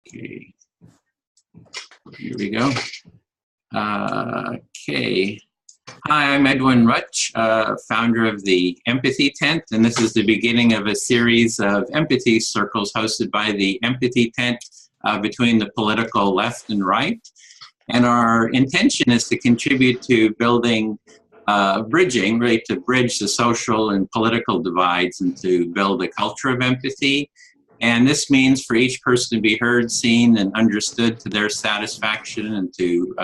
Okay, here we go. Okay. Hi, I'm Edwin Rutch, founder of the Empathy Tent, and this is the beginning of a series of empathy circles hosted by the Empathy Tent between the political left and right. And our intention is to contribute to building, bridging, really to bridge the social and political divides and to build a culture of empathy. And this means for each person to be heard, seen, and understood to their satisfaction, and to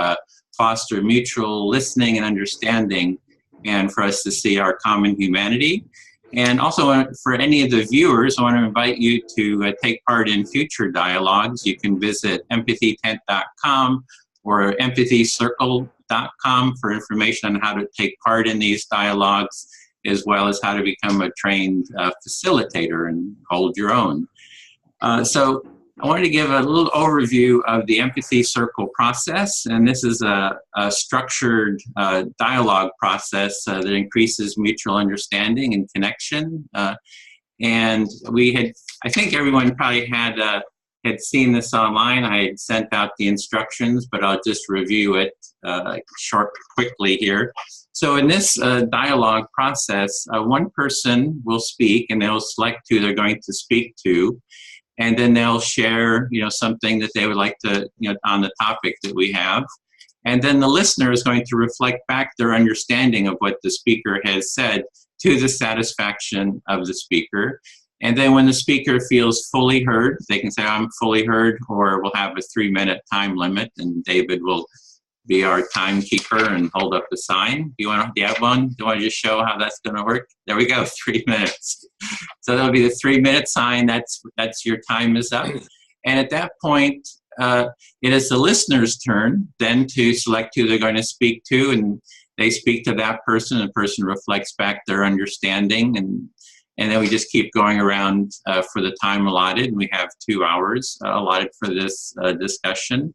foster mutual listening and understanding, and for us to see our common humanity. And also for any of the viewers, I want to invite you to take part in future dialogues. You can visit empathytent.com or empathyycircle.com for information on how to take part in these dialogues, as well as how to become a trained facilitator and hold your own. So I wanted to give a little overview of the empathy circle process, and this is a structured dialogue process that increases mutual understanding and connection. And we had, I think everyone probably had seen this online. I had sent out the instructions, but I'll just review it quickly here. So in this dialogue process, one person will speak, and they'll select who they're going to speak to. And then they'll share, something that they would like to, on the topic that we have. And then the listener is going to reflect back their understanding of what the speaker has said to the satisfaction of the speaker. And then when the speaker feels fully heard, they can say, I'm fully heard, or we'll have a 3-minute time limit, and David will be our timekeeper and hold up the sign. Do you have one? Do you want to just show how that's going to work? There we go, 3 minutes. So that'll be the 3-minute sign. That's your time is up. And at that point, it is the listener's turn then to select who they're going to speak to, and they speak to that person, and the person reflects back their understanding, and then we just keep going around for the time allotted, and we have 2 hours allotted for this discussion.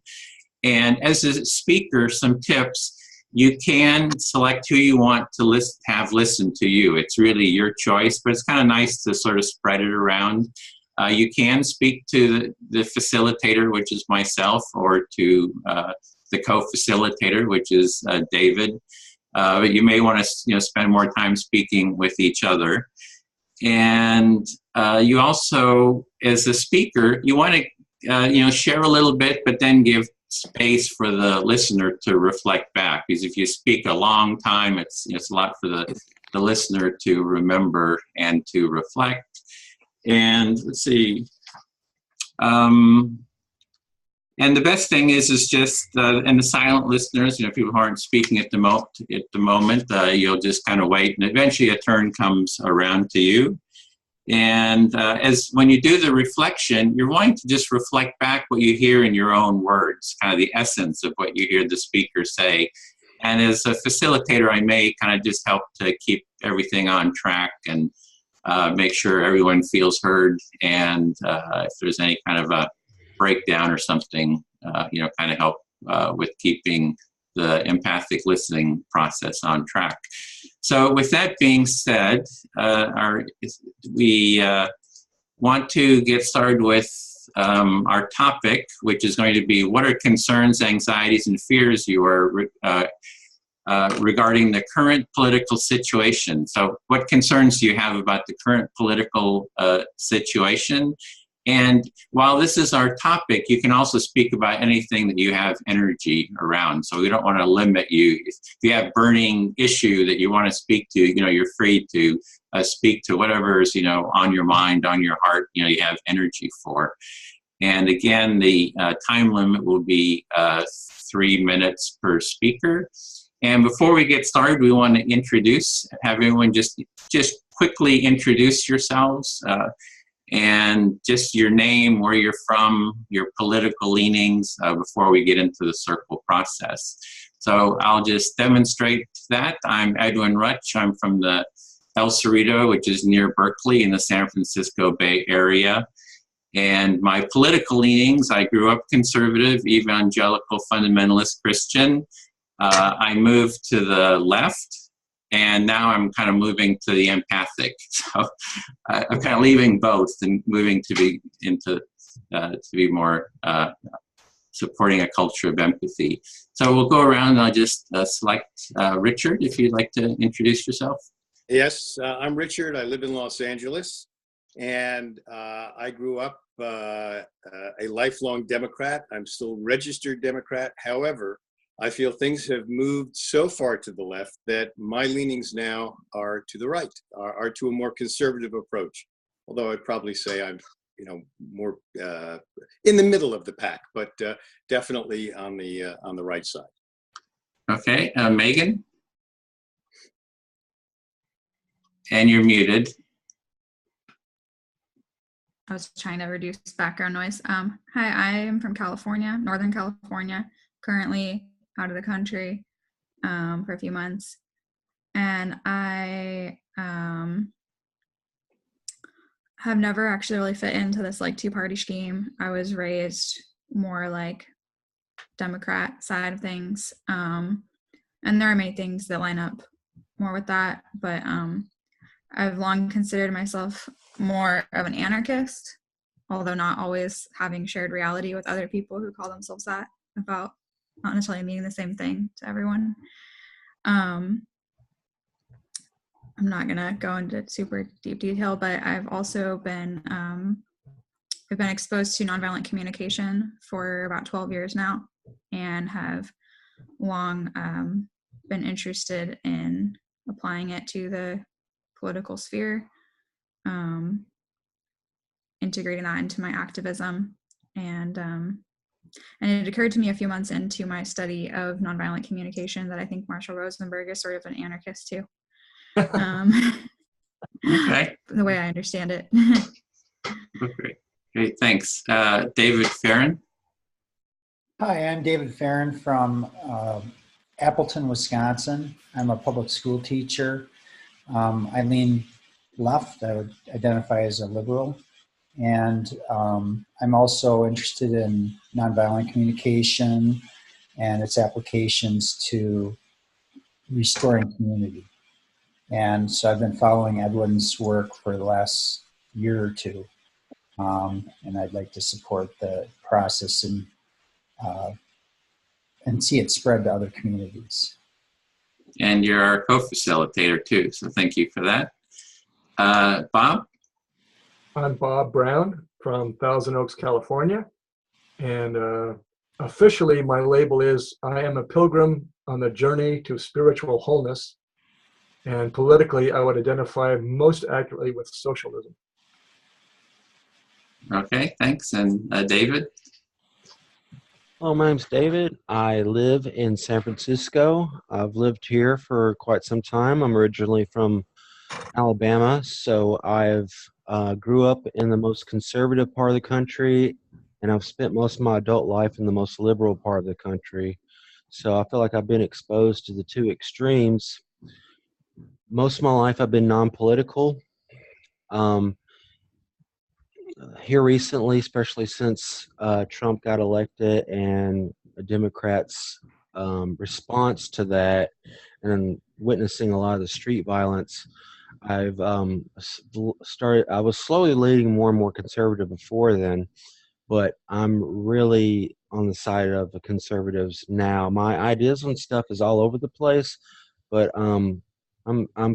And as a speaker, some tips: you can select who you want to have listen to you. It's really your choice, but it's kind of nice to sort of spread it around. You can speak to the facilitator, which is myself, or to the co-facilitator, which is David. But you may want to spend more time speaking with each other. And you also, as a speaker, you want to share a little bit, but then give space for the listener to reflect back, because if you speak a long time, it's a lot for the listener to remember and to reflect. And let's see, and the best thing is just and the silent listeners, people who aren't speaking at the moment, you'll just kind of wait, and eventually a turn comes around to you. And when you do the reflection, you're wanting to just reflect back what you hear in your own words, kind of the essence of what you hear the speaker say. And as a facilitator, I may kind of just help to keep everything on track and make sure everyone feels heard. And if there's any kind of a breakdown or something, kind of help with keeping the empathic listening process on track. So with that being said, we want to get started with our topic, which is going to be: what are concerns, anxieties, and fears you are regarding the current political situation? So what concerns do you have about the current political situation? And while this is our topic, you can also speak about anything that you have energy around. So we don't want to limit you. If you have burning issue that you want to speak to, you're free to speak to whatever is, on your mind, on your heart, you have energy for. And again, the time limit will be 3 minutes per speaker. And before we get started, we want to have everyone just quickly introduce yourselves. And just your name, where you're from, your political leanings before we get into the circle process. So I'll just demonstrate that. I'm Edwin Rutch. I'm from the El Cerrito, which is near Berkeley in the San Francisco Bay Area. And my political leanings: I grew up conservative, evangelical, fundamentalist Christian. I moved to the left, and now I'm kind of moving to the empathic. So I'm kind of leaving both and moving into to be more supporting a culture of empathy. So we'll go around and I'll just select Richard, if you'd like to introduce yourself. Yes, I'm Richard. I live in Los Angeles, and I grew up a lifelong Democrat. I'm still registered Democrat. However, I feel things have moved so far to the left that my leanings now are to the right, are to a more conservative approach. Although I'd probably say I'm, more in the middle of the pack, but definitely on the right side. Okay, Megan, and you're muted. I was trying to reduce background noise. Hi, I am from California, Northern California, currently out of the country for a few months. And I have never actually really fit into this like two-party scheme. I was raised more like Democrat side of things. And there are many things that line up more with that, but I've long considered myself more of an anarchist, although not always having shared reality with other people who call themselves that, about not necessarily meaning the same thing to everyone. I'm not gonna go into super deep detail, but I've also been exposed to nonviolent communication for about 12 years now, and have long been interested in applying it to the political sphere, integrating that into my activism. And it occurred to me a few months into my study of nonviolent communication that I think Marshall Rosenberg is sort of an anarchist too. Okay. The way I understand it. Okay. Great, thanks. David Farron. Hi, I'm David Farron from Appleton, Wisconsin. I'm a public school teacher. I lean left. I would identify as a liberal. And I'm also interested in nonviolent communication and its applications to restoring community. And so I've been following Edwin's work for the last year or two. And I'd like to support the process and see it spread to other communities. And you're our co-facilitator too, so thank you for that. Bob? I'm Bob Brown from Thousand Oaks, California. And officially my label is I am a pilgrim on the journey to spiritual wholeness. And politically, I would identify most accurately with socialism. Okay, thanks. And David? Hello, my name's David. I live in San Francisco. I've lived here for quite some time. I'm originally from Alabama, so I've grew up in the most conservative part of the country, and I've spent most of my adult life in the most liberal part of the country. So I feel like I've been exposed to the two extremes. Most of my life I've been non-political. Here recently, especially since Trump got elected and the Democrats' response to that, and witnessing a lot of the street violence, I've I was slowly leaning more and more conservative before then, but I'm really on the side of the conservatives now. My ideas on stuff is all over the place, but I'm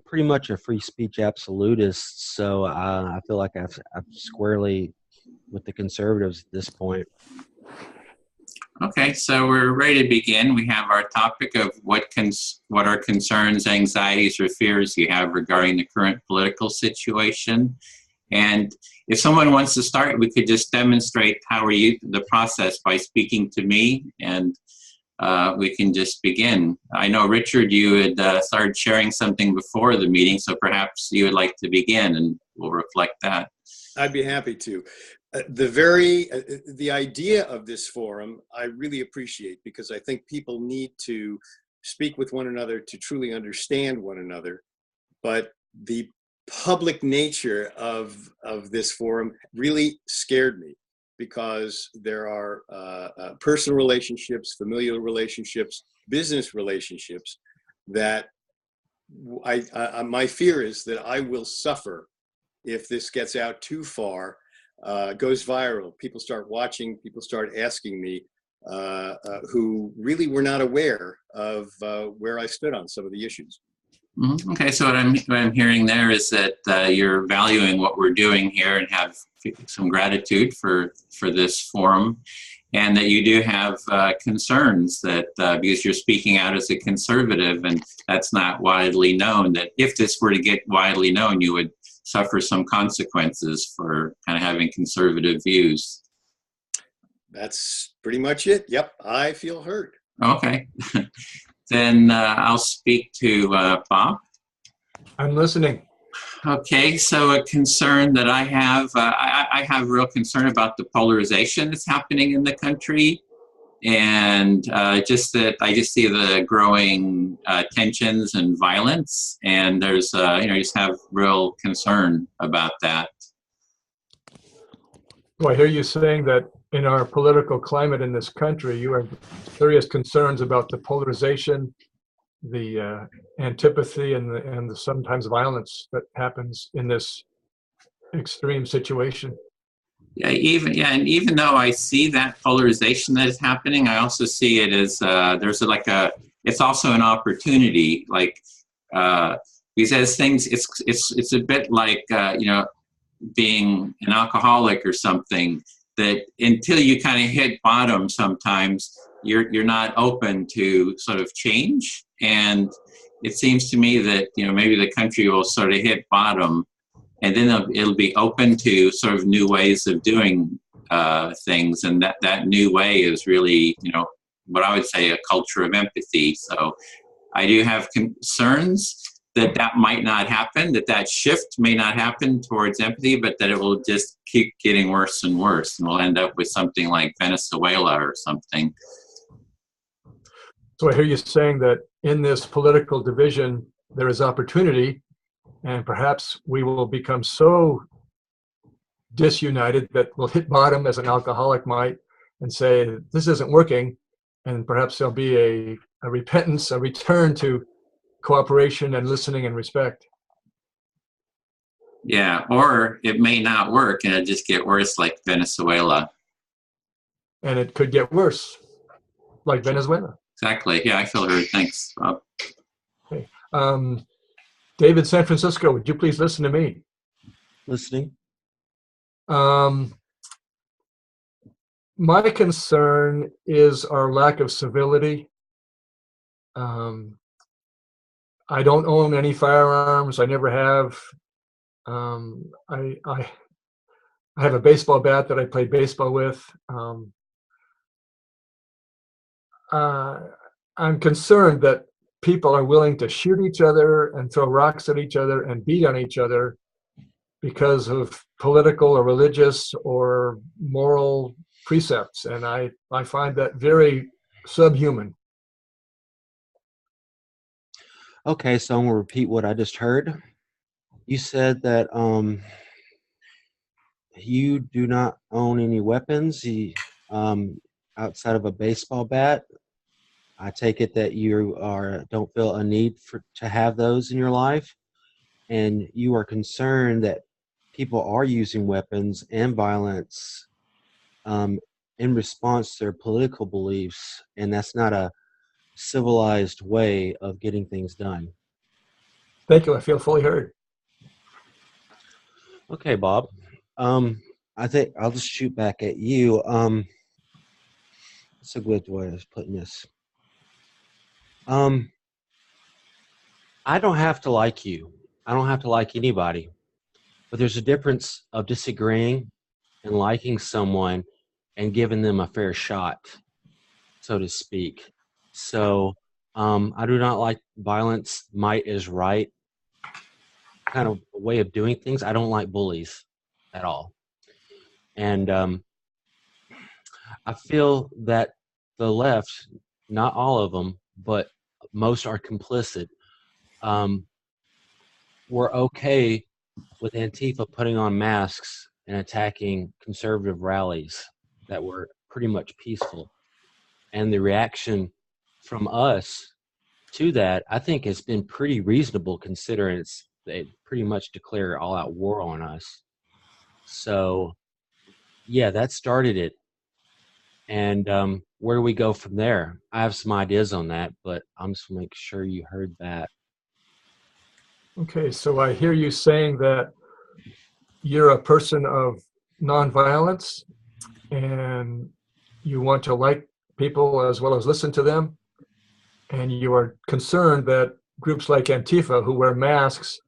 pretty much a free speech absolutist, so I feel like I'm squarely with the conservatives at this point. Okay, so we're ready to begin. We have our topic of what are concerns, anxieties, or fears you have regarding the current political situation. And if someone wants to start, we could just demonstrate how we use the process by speaking to me, and we can just begin. I know, Richard, you had started sharing something before the meeting, so perhaps you would like to begin, and we'll reflect that. I'd be happy to. The idea of this forum, I really appreciate, because I think people need to speak with one another to truly understand one another. But the public nature of this forum really scared me, because there are personal relationships, familial relationships, business relationships that my fear is that I will suffer if this gets out too far, goes viral. People start watching, people start asking me, who really were not aware of where I stood on some of the issues. Okay, so what I'm hearing there is that you're valuing what we're doing here and have some gratitude for this forum, and that you do have concerns that because you're speaking out as a conservative, and that's not widely known, that if this were to get widely known, you would suffer some consequences for kind of having conservative views. That's pretty much it. Yep, I feel hurt. Okay. Then I'll speak to Bob. I'm listening. Okay, so a concern that I have real concern about the polarization that's happening in the country, and just that I just see the growing tensions and violence, and there's I just have real concern about that. Well, I hear you saying that in our political climate in this country, you have serious concerns about the polarization, the antipathy, and the sometimes violence that happens in this extreme situation. Yeah, and even though I see that polarization that is happening, I also see it as it's also an opportunity, because as things, it's a bit like being an alcoholic or something, that until you kind of hit bottom, sometimes you're not open to sort of change. And it seems to me that maybe the country will sort of hit bottom, and then it'll be open to sort of new ways of doing things, and that new way is really what I would say a culture of empathy. So I do have concerns that might not happen, that shift may not happen towards empathy, but that it will just keep getting worse and worse, and we'll end up with something like Venezuela or something. So I hear you saying that in this political division, there is opportunity, and perhaps we will become so disunited that we'll hit bottom, as an alcoholic might, and say, this isn't working, and perhaps there'll be a repentance, a return to cooperation and listening and respect. Yeah, or it may not work and it'll just get worse, like Venezuela. And it could get worse, like Venezuela. Exactly. Yeah, I feel heard. Thanks, Bob. Okay. David, San Francisco, would you please listen to me? Listening. My concern is our lack of civility. I don't own any firearms. I never have. I have a baseball bat that I play baseball with. I'm concerned that people are willing to shoot each other and throw rocks at each other and beat on each other because of political or religious or moral precepts. And I find that very subhuman. Okay, so I'm gonna repeat what I just heard. You said that you do not own any weapons outside of a baseball bat. I take it that you don't feel a need to have those in your life, and you are concerned that people are using weapons and violence in response to their political beliefs, and that's not a civilized way of getting things done. Thank you. I feel fully heard. Okay, Bob. I think I'll just shoot back at you. That's a good way of putting this. I don't have to like you. I don't have to like anybody. But there's a difference of disagreeing and liking someone and giving them a fair shot, so to speak. So I do not like violence. Might is right kind of way of doing things. I don't like bullies at all. And I feel that the left, not all of them, but most are complicit. We're okay with Antifa putting on masks and attacking conservative rallies that were pretty much peaceful. And the reaction from us to that, I think, has been pretty reasonable, considering they pretty much declare all-out war on us. So yeah, that started it. And where do we go from there? I have some ideas on that, but I'm just make sure you heard that. Okay, so I hear you saying that you're a person of nonviolence and you want to like people as well as listen to them. And you are concerned that groups like Antifa, who wear masks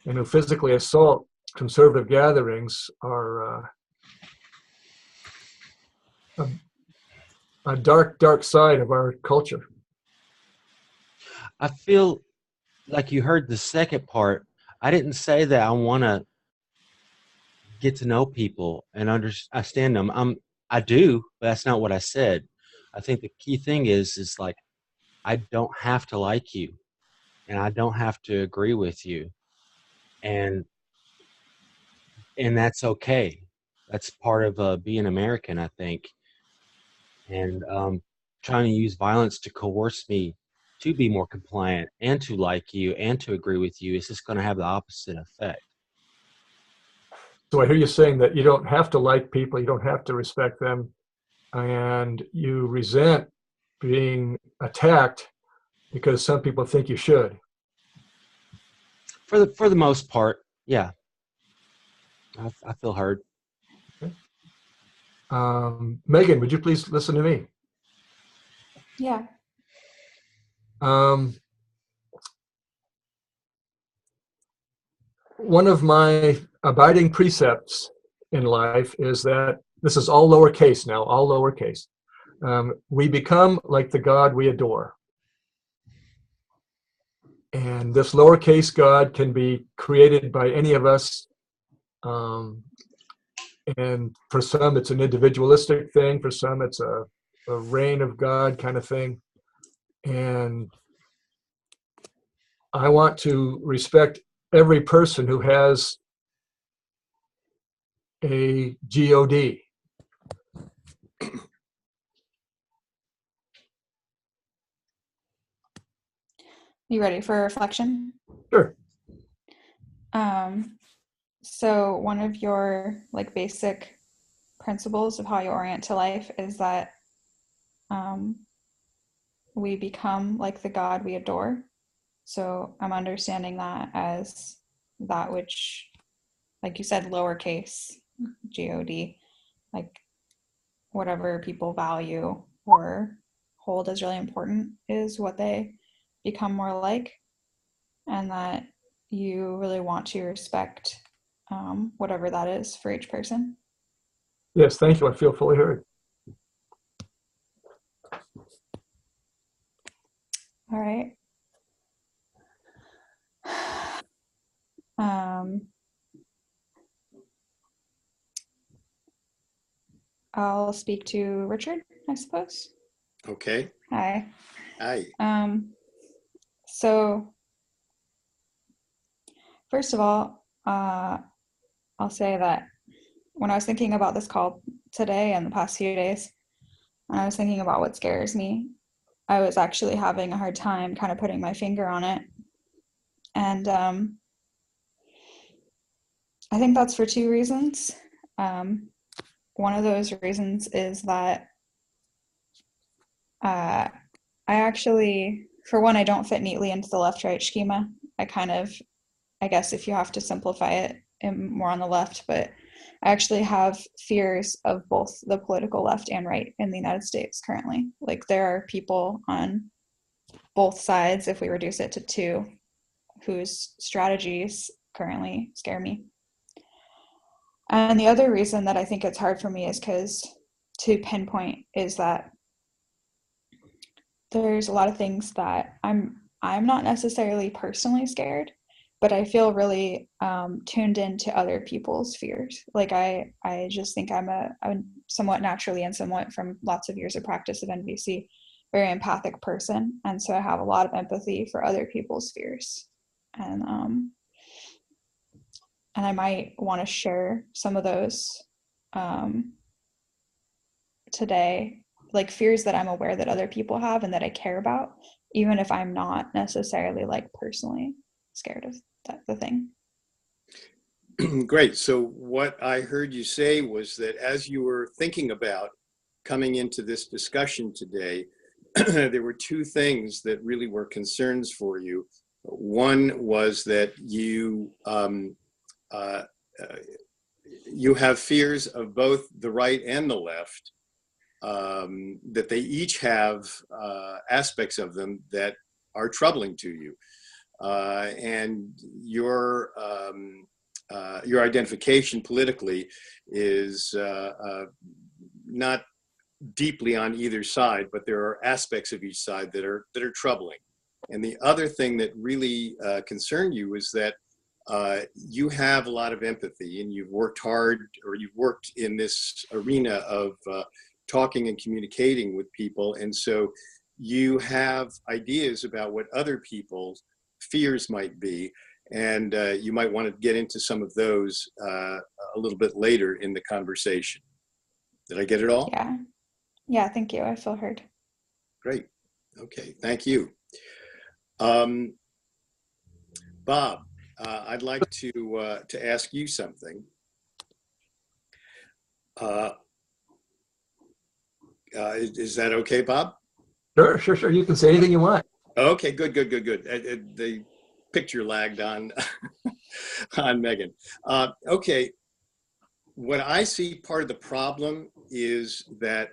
and who physically assault conservative gatherings, are a dark, dark side of our culture. I feel like you heard the second part. I didn't say that I want to get to know people and understand them. I do, but that's not what I said. I think the key thing is like I don't have to like you, and I don't have to agree with you, and that's okay. That's part of being American, I think. And trying to use violence to coerce me to be more compliant and to like you and to agree with you is just going to have the opposite effect. So I hear you saying that you don't have to like people, you don't have to respect them, and you resent being attacked because some people think you should. For the most part, yeah, I feel heard. Okay. Megan, would you please listen to me? Yeah. One of my abiding precepts in life is that this is all lowercase now, all lowercase. We become like the God we adore. And this lowercase God can be created by any of us. And for some, it's an individualistic thing. For some, it's a reign of God kind of thing. And I want to respect every person who has a God. You ready for reflection? Sure. So one of your like basic principles of how you orient to life is that we become like the God we adore. So I'm understanding that as that which, like you said, lowercase God, like whatever people value or hold as really important is what they become more like, and that you really want to respect whatever that is for each person. Yes, thank you. I feel fully heard. All right. I'll speak to Richard, I suppose. Okay. Hi. Hi. So first of all, I'll say that when I was thinking about this call today and the past few days, and I was thinking about what scares me, I was actually having a hard time kind of putting my finger on it. And I think that's for two reasons. One of those reasons is that I actually, for one, I don't fit neatly into the left-right schema. I guess if you have to simplify it, I'm more on the left, but I actually have fears of both the political left and right in the United States currently. Like there are people on both sides, if we reduce it to two, whose strategies currently scare me. And the other reason that I think it's hard for me is because to pinpoint is that there's a lot of things that I'm not necessarily personally scared, but I feel really tuned into other people's fears. Like I just think I'm somewhat naturally and somewhat from lots of years of practice of NVC, very empathic person, and so I have a lot of empathy for other people's fears, and I might want to share some of those today, like fears that I'm aware that other people have and that I care about, even if I'm not necessarily like personally scared of the thing. Great. So what I heard you say was that as you were thinking about coming into this discussion today, there were two things that really were concerns for you. One was that you have fears of both the right and the left, that they each have aspects of them that are troubling to you. And your identification politically is not deeply on either side, but there are aspects of each side that are troubling. And the other thing that really concerned you is that you have a lot of empathy, and you've worked hard, or you've worked in this arena of talking and communicating with people, and so you have ideas about what other people's fears might be, and you might want to get into some of those a little bit later in the conversation. Did I get it all? Yeah. Yeah, thank you. I feel heard. Great. Okay, thank you. Bob, I'd like to ask you something. Is that okay, Bob? Sure. You can say anything you want. Okay, good. The picture lagged on on Megan. Okay, what I see part of the problem is that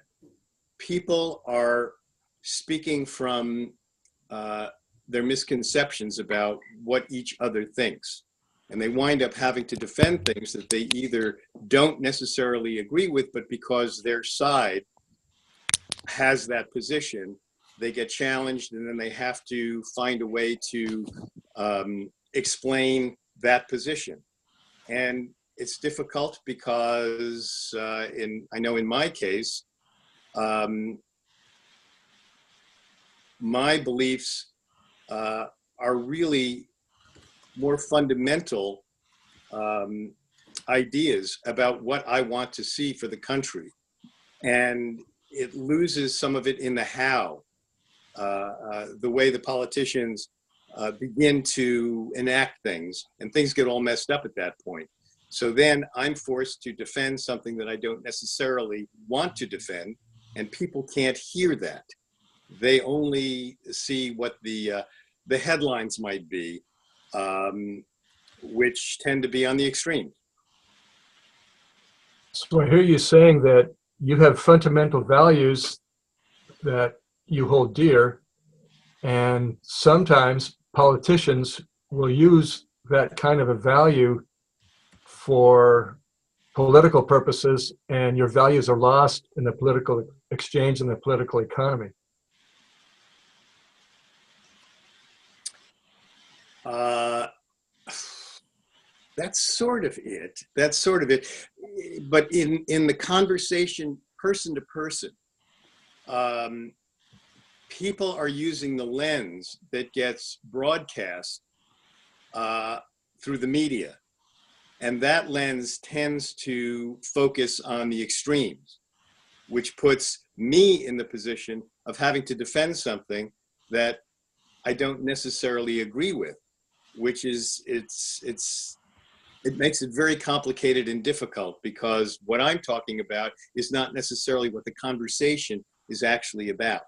people are speaking from their misconceptions about what each other thinks. And they wind up having to defend things that they either don't necessarily agree with, but because their side has that position, they get challenged, and then they have to find a way to explain that position. And it's difficult because I know in my case, my beliefs are really more fundamental ideas about what I want to see for the country. And it loses some of it in the how, the way the politicians begin to enact things, and things get all messed up at that point. So then I'm forced to defend something that I don't necessarily want to defend, and people can't hear that. They only see what the headlines might be, which tend to be on the extremes. So I hear you saying that you have fundamental values that you hold dear, and sometimes politicians will use that kind of a value for political purposes, and your values are lost in the political exchange and the political economy. That's sort of it. But in the conversation, person to person, people are using the lens that gets broadcast through the media. And that lens tends to focus on the extremes, which puts me in the position of having to defend something that I don't necessarily agree with, which is, it makes it very complicated and difficult, because what I'm talking about is not necessarily what the conversation is actually about.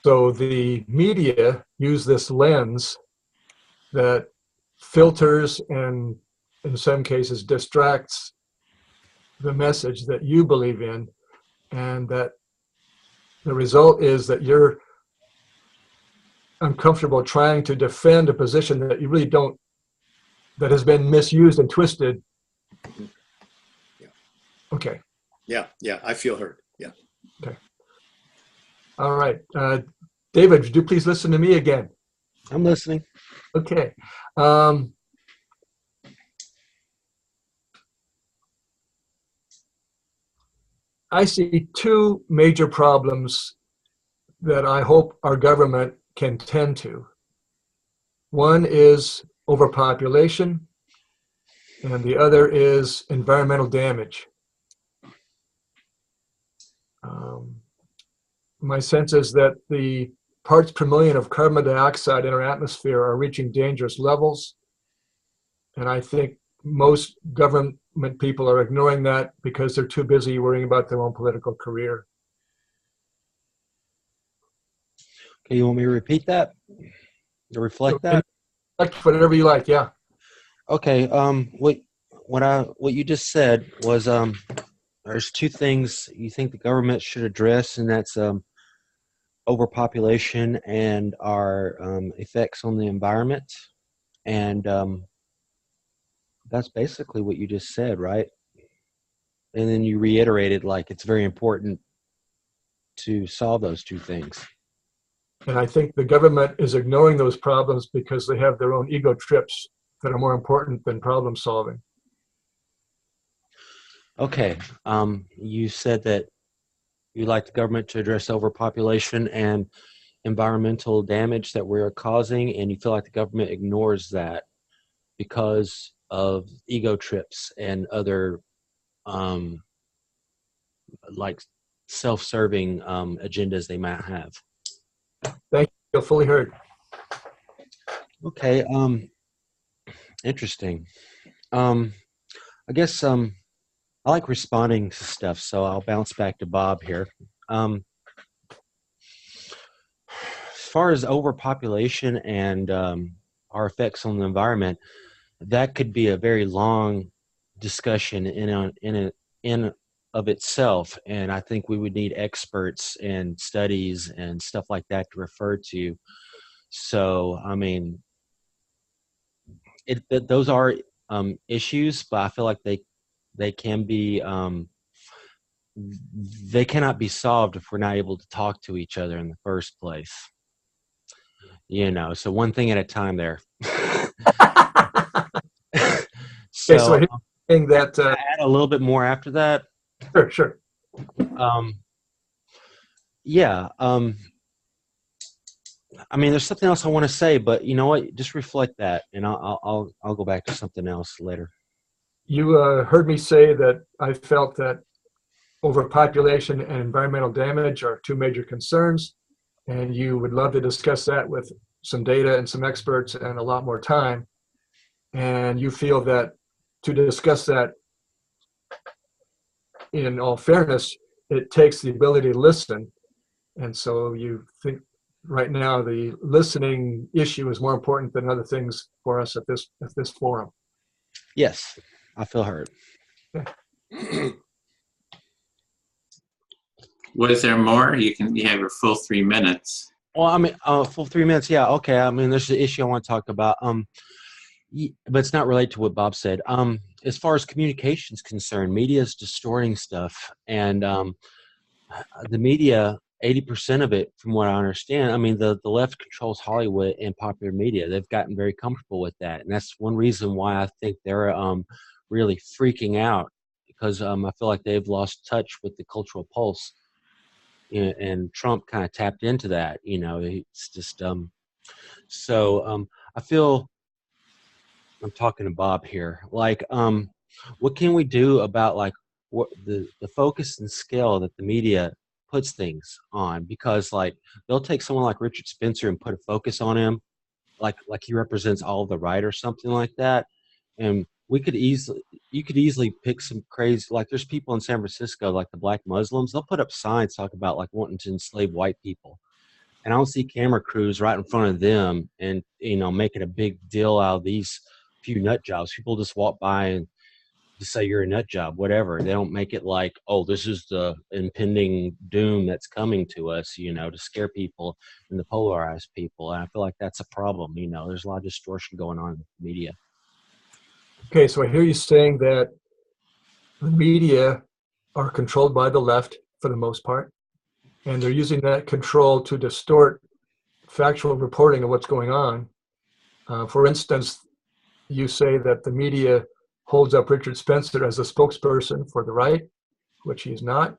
So the media use this lens that filters and in some cases distracts the message that you believe in, and that the result is that you're uncomfortable trying to defend a position that you really don't, that has been misused and twisted. Yeah. Okay. Yeah, I feel heard. Yeah. Okay. All right. David, would you please listen to me again? I'm listening. Okay. I see two major problems that I hope our government can tend to. One is overpopulation, and the other is environmental damage. My sense is that the parts per million of carbon dioxide in our atmosphere are reaching dangerous levels, And I think most government people are ignoring that because they're too busy worrying about their own political career. Okay, you want me to repeat that? To reflect that? Like whatever you like, yeah. Okay, what you just said was there's two things you think the government should address, and that's overpopulation and our effects on the environment. And that's basically what you just said, right? And then you reiterated like it's very important to solve those two things. And I think the government is ignoring those problems because they have their own ego trips that are more important than problem solving. Okay, you said that you'd like the government to address overpopulation and environmental damage that we're causing, and you feel like the government ignores that because of ego trips and other like self-serving agendas they might have. Thank you. You're fully heard. Okay, interesting. I guess I like responding to stuff, so I'll bounce back to Bob here. As far as overpopulation and our effects on the environment, that could be a very long discussion in of itself, and I think we would need experts and studies and stuff like that to refer to. So, I mean, those are issues, but I feel like they can be they cannot be solved if we're not able to talk to each other in the first place. You know, so one thing at a time there. So, okay, so I think that add a little bit more after that. Sure. Yeah. I mean, there's something else I want to say, but you know what? Just reflect that, and I'll go back to something else later. You heard me say that I felt that overpopulation and environmental damage are two major concerns, and you would love to discuss that with some data and some experts and a lot more time. And you feel that to discuss that in all fairness, it takes the ability to listen. And so you think right now the listening issue is more important than other things for us at this forum. Yes, I feel heard. Okay. Was there more? You have your full 3 minutes. Well, I mean, full 3 minutes. Yeah. Okay. I mean, there's an issue I want to talk about. But it's not related to what Bob said. As far as communication is concerned, media is distorting stuff, and the media, 80% of it, from what I understand, I mean, the left controls Hollywood and popular media. They've gotten very comfortable with that, and that's one reason why I think they're really freaking out, because I feel like they've lost touch with the cultural pulse, and Trump kind of tapped into that. You know, it's just so I feel. I'm talking to Bob here. Like, what can we do about like what the focus and scale that the media puts things on? Because like they'll take someone like Richard Spencer and put a focus on him, like he represents all of the right or something like that, and you could easily pick some crazy, like there's people in San Francisco, like the Black Muslims, they'll put up signs talk about like wanting to enslave white people. And I don't see camera crews right in front of them and, you know, making a big deal out of these few nut jobs. People just walk by and just say you're a nut job, whatever. They don't make it like, oh, this is the impending doom that's coming to us, you know, to scare people and to polarize people. And I feel like that's a problem. You know, there's a lot of distortion going on in the media. Okay, so I hear you saying that the media are controlled by the left for the most part, and they're using that control to distort factual reporting of what's going on. For instance, you say that the media holds up Richard Spencer as a spokesperson for the right, which he's not.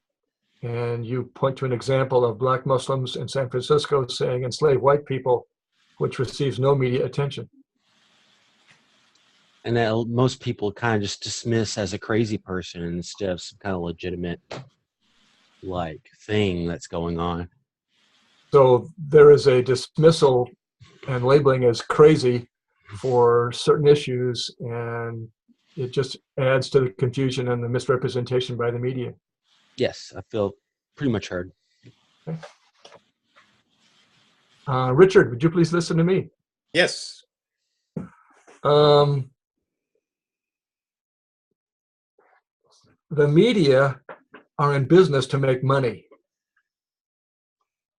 And you point to an example of Black Muslims in San Francisco saying enslave white people, which receives no media attention. And that most people kind of just dismiss as a crazy person instead of some kind of legitimate like thing that's going on. So there is a dismissal and labeling as crazy for certain issues, and it just adds to the confusion and the misrepresentation by the media. Yes, I feel pretty much heard. Okay. Richard, would you please listen to me? Yes. The media are in business to make money,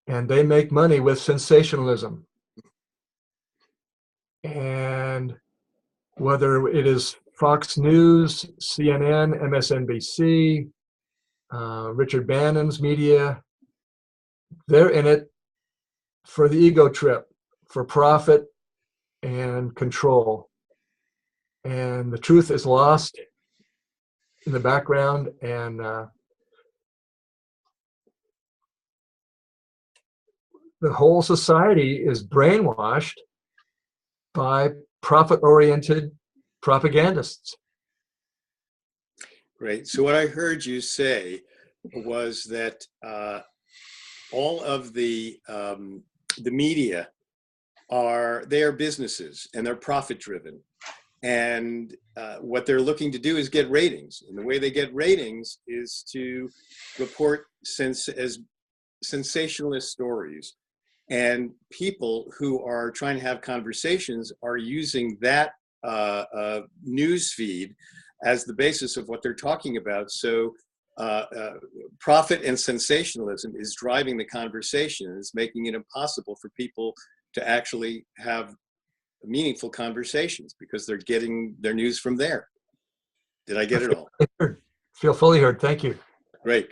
and they make money with sensationalism. And whether it is Fox News, CNN, MSNBC, Richard Bannon's media, they're in it for the ego trip, for profit and control. And the truth is lost in the background, and the whole society is brainwashed by profit-oriented propagandists. Great. So what I heard you say was that all of the media are businesses, and they're profit-driven. And what they're looking to do is get ratings. And the way they get ratings is to report as sensationalist stories. And people who are trying to have conversations are using that news feed as the basis of what they're talking about. So profit and sensationalism is driving the conversation. It's making it impossible for people to actually have meaningful conversations because they're getting their news from there. Did I get it all? Feel fully heard. Thank you. Great.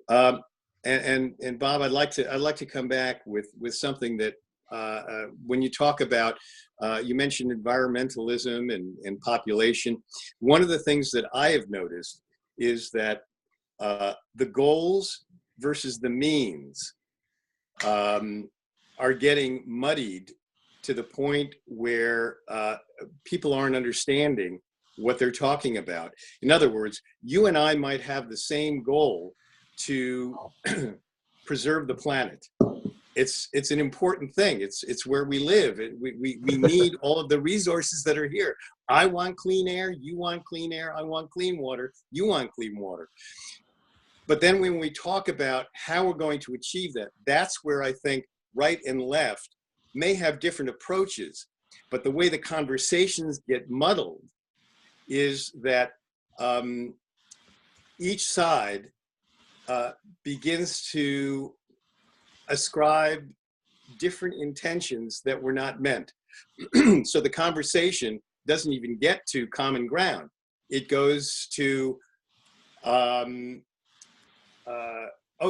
And Bob, I'd like to come back with something that when you talk about, you mentioned environmentalism and population. One of the things that I have noticed is that the goals versus the means are getting muddied to the point where people aren't understanding what they're talking about. In other words, you and I might have the same goal to preserve the planet. It's an important thing. It's where we live. We need all of the resources that are here. I want clean air. You want clean air. I want clean water. You want clean water. But then when we talk about how we're going to achieve that, that's where I think right and left may have different approaches. But the way the conversations get muddled is that each side begins to ascribe different intentions that were not meant. So the conversation doesn't even get to common ground. It goes to,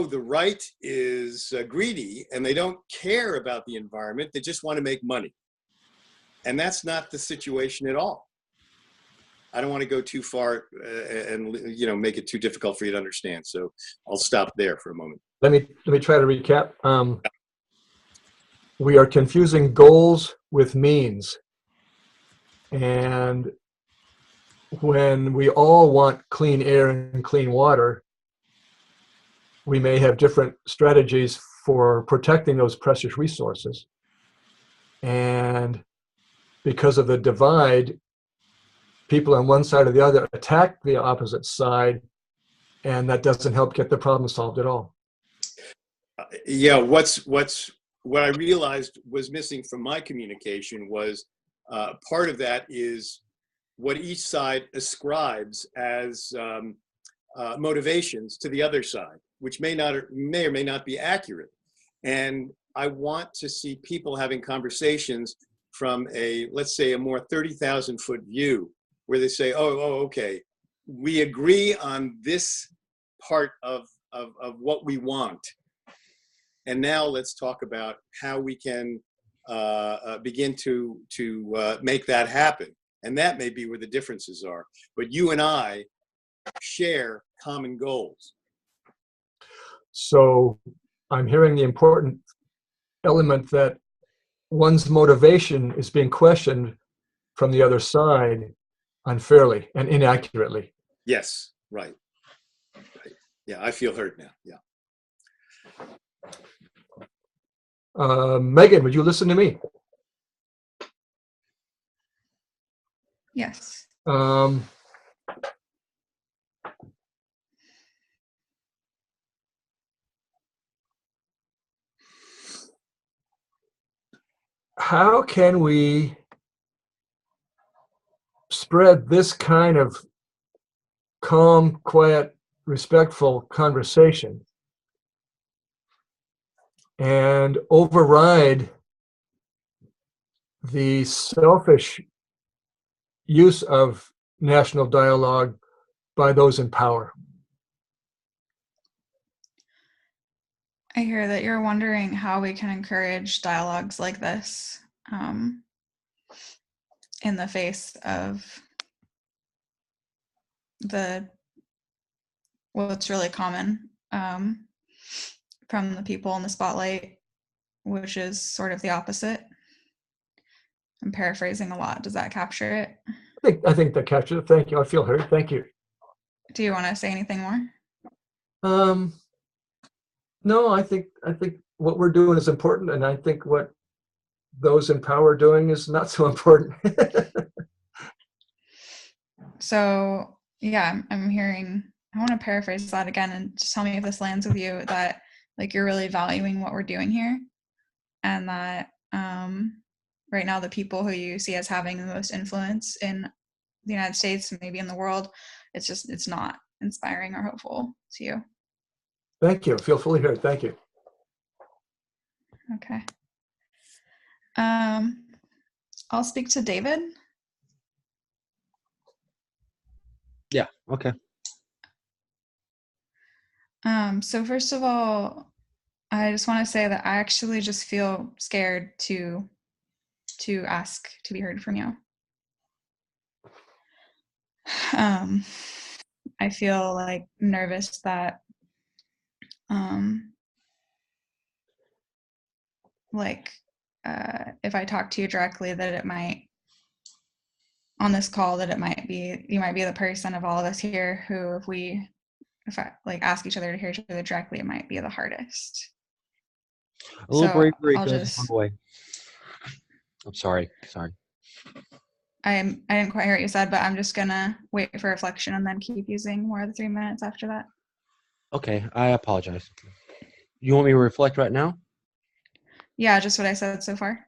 the right is greedy and they don't care about the environment. They just want to make money. And that's not the situation at all. I don't want to go too far and make it too difficult for you to understand. So I'll stop there for a moment. Let me try to recap. We are confusing goals with means. And when we all want clean air and clean water, we may have different strategies for protecting those precious resources. And because of the divide, people on one side or the other attack the opposite side, and that doesn't help get the problem solved at all. Yeah, what I realized was missing from my communication was part of that is what each side ascribes as motivations to the other side, which may or may not be accurate. And I want to see people having conversations from let's say a more 30,000 foot view, where they say, okay, we agree on this part of what we want. And now let's talk about how we can begin to make that happen. And that may be where the differences are. But you and I share common goals. So I'm hearing the important element that one's motivation is being questioned from the other side unfairly and inaccurately. Yes, right. Yeah, I feel heard now. Yeah. Megan, would you listen to me? Yes. How can we spread this kind of calm, quiet, respectful conversation and override the selfish use of national dialogue by those in power? I hear that you're wondering how we can encourage dialogues like this in the face of what's really common from the people in the spotlight, which is sort of the opposite. I'm paraphrasing a lot. Does that capture it? I think that captures it. Thank you. I feel heard. Thank you. Do you want to say anything more? No, I think what we're doing is important, and I think what those in power are doing is not so important. So yeah, I'm hearing, I want to paraphrase that again and just tell me if this lands with you, that like you're really valuing what we're doing here, and that right now the people who you see as having the most influence in the United States and maybe in the world, it's not inspiring or hopeful to you. Thank you. I feel fully heard. Thank you. Okay. I'll speak to David. Yeah, okay. So first of all, I just want to say that I actually just feel scared to ask to be heard from you. I feel like nervous that if I talk to you directly, that it might, on this call, that it might be, you might be the person of all of us here who, if I like ask each other to hear each other directly, it might be the hardest. A little So bravery I'll goes a just, long way. I'm sorry. I didn't quite hear what you said, but I'm just gonna wait for reflection and then keep using more of the 3 minutes after that. Okay, I apologize. You want me to reflect right now? Yeah, just what I said so far.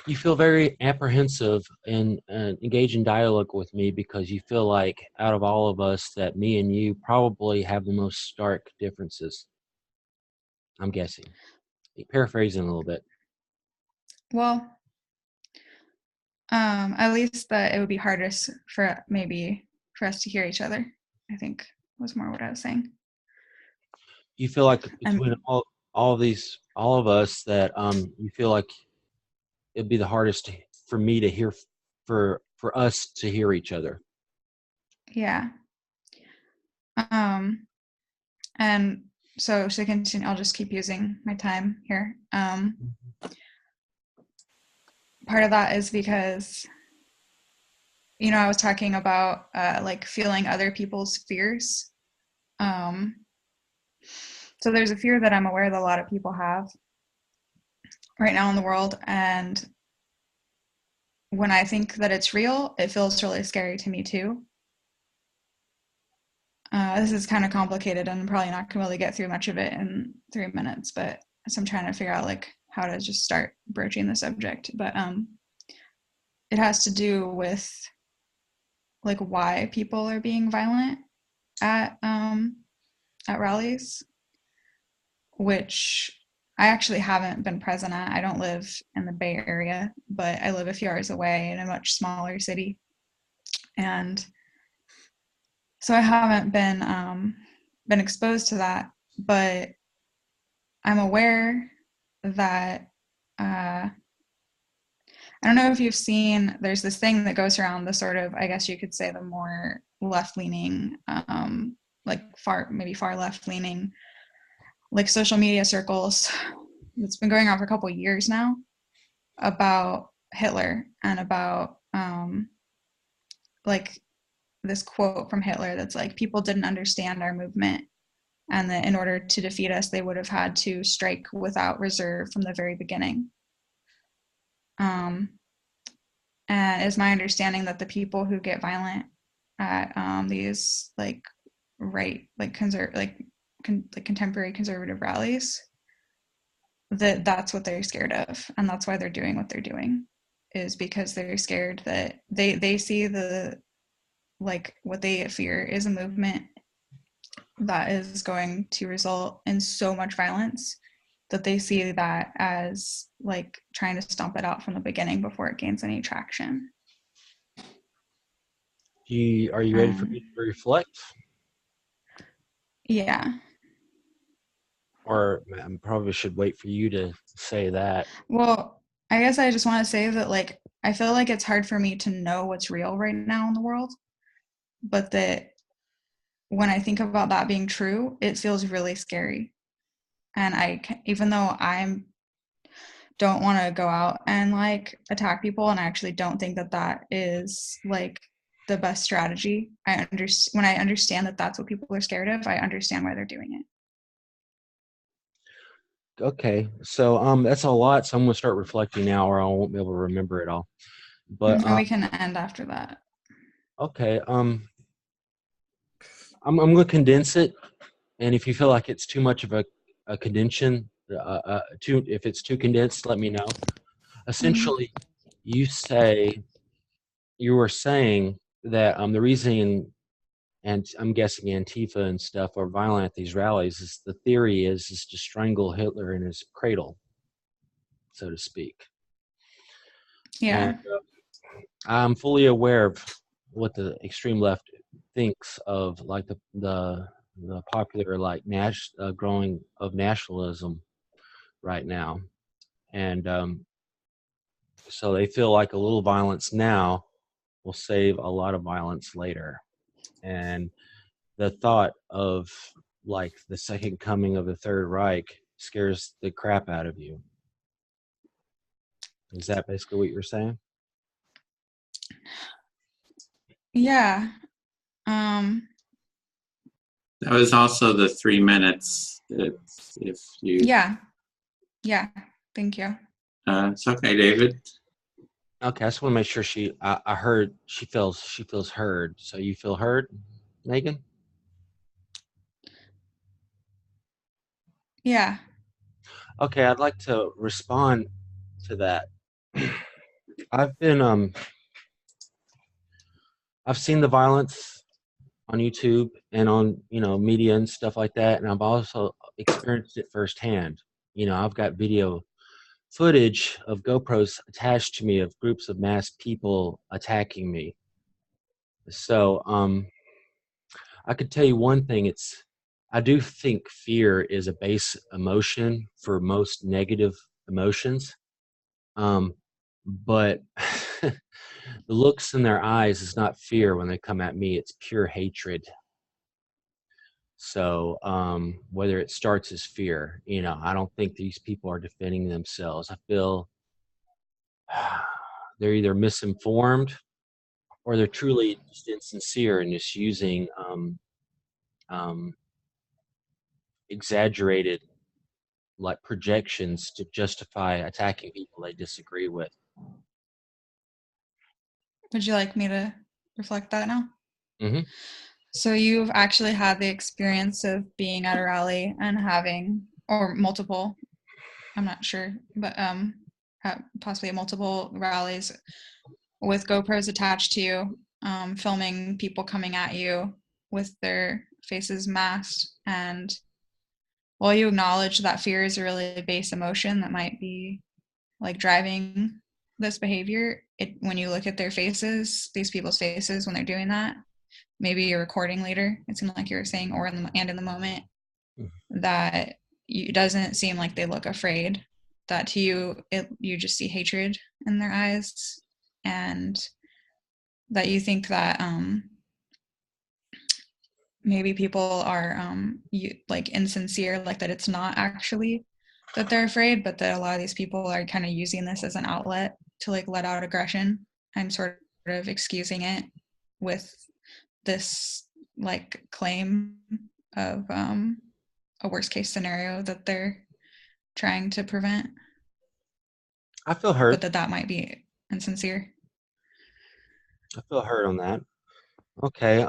You feel very apprehensive and engage in dialogue with me because you feel like out of all of us that me and you probably have the most stark differences. I'm guessing. Paraphrasing a little bit. Well, at least that it would be hardest for us to hear each other, I think was more what I was saying. You feel like between all of us that you feel like it'd be the hardest for me to hear, for us to hear each other. Yeah. And so to continue, I'll just keep using my time here. Part of that is because, I was talking about like feeling other people's fears. So there's a fear that I'm aware that a lot of people have right now in the world, and when I think that it's real, it feels really scary to me too. This is kind of complicated, and I'm probably not going to really get through much of it in 3 minutes, but so I'm trying to figure out like how to just start broaching the subject. But it has to do with like why people are being violent at rallies, which I actually haven't been present at. I don't live in the Bay Area, but I live a few hours away in a much smaller city, and so I haven't been exposed to that. But I'm aware that I don't know if you've seen, there's this thing that goes around the sort of, I guess you could say, the more left-leaning, like far left-leaning, like social media circles. It's been going on for a couple of years now about Hitler and about like this quote from Hitler that's like, people didn't understand our movement, and that in order to defeat us, they would have had to strike without reserve from the very beginning. And it's my understanding that the people who get violent at these like contemporary conservative rallies, that's what they're scared of, and that's why they're doing what they're doing, is because they're scared that they see the like what they fear is a movement that is going to result in so much violence that they see that as like trying to stomp it out from the beginning before it gains any traction. Are you ready for me to reflect? Yeah. Or I probably should wait for you to say that. Well, I guess I just want to say that like I feel like it's hard for me to know what's real right now in the world, but that when I think about that being true, it feels really scary. And even though I don't want to go out and like attack people, and I actually don't think that that is like the best strategy, when I understand that that's what people are scared of, I understand why they're doing it. Okay, so that's a lot. So I'm gonna start reflecting now, or I won't be able to remember it all. But And we can end after that. okay, I'm gonna condense it, and if you feel like it's too much of a condension, if it's too condensed, let me know. Essentially, you were saying that the reason, and I'm guessing Antifa and stuff are violent at these rallies, is the theory is to strangle Hitler in his cradle, so to speak. Yeah. And I'm fully aware of what the extreme left thinks of like the popular like growing of nationalism right now, and so they feel like a little violence now will save a lot of violence later, and the thought of like the second coming of the Third Reich scares the crap out of you. Is that basically what you're saying? Yeah. That was also the 3 minutes. If you. Yeah. Thank you. It's okay, David. Okay, I just want to make sure I heard she feels heard. So you feel heard, Megan? Yeah. Okay, I'd like to respond to that. I've been I've seen the violence on YouTube and on media and stuff like that, and I've also experienced it firsthand. I've got video footage of GoPros attached to me of groups of masked people attacking me. So I could tell you one thing. I do think fear is a base emotion for most negative emotions. But the looks in their eyes is not fear when they come at me. It's pure hatred. So whether it starts as fear, I don't think these people are defending themselves. I feel they're either misinformed or they're truly just insincere and just using um, exaggerated like projections to justify attacking people they disagree with. Would you like me to reflect that now? Mm-hmm. So you've actually had the experience of being at a rally and having, or multiple, I'm not sure, but possibly multiple rallies with GoPros attached to you, filming people coming at you with their faces masked. And while you acknowledge that fear is a really base emotion that might be like driving this behavior, when you look at their faces, these people's faces when they're doing that, maybe you're recording later, it seemed like you were saying, or in the moment, that it doesn't seem like they look afraid, that to you you just see hatred in their eyes, and that you think that maybe people are like insincere, like that it's not actually that they're afraid, but that a lot of these people are kind of using this as an outlet to like let out aggression and sort of excusing it with this like claim of a worst case scenario that they're trying to prevent, I feel hurt. but that might be insincere. I feel hurt on that. Okay.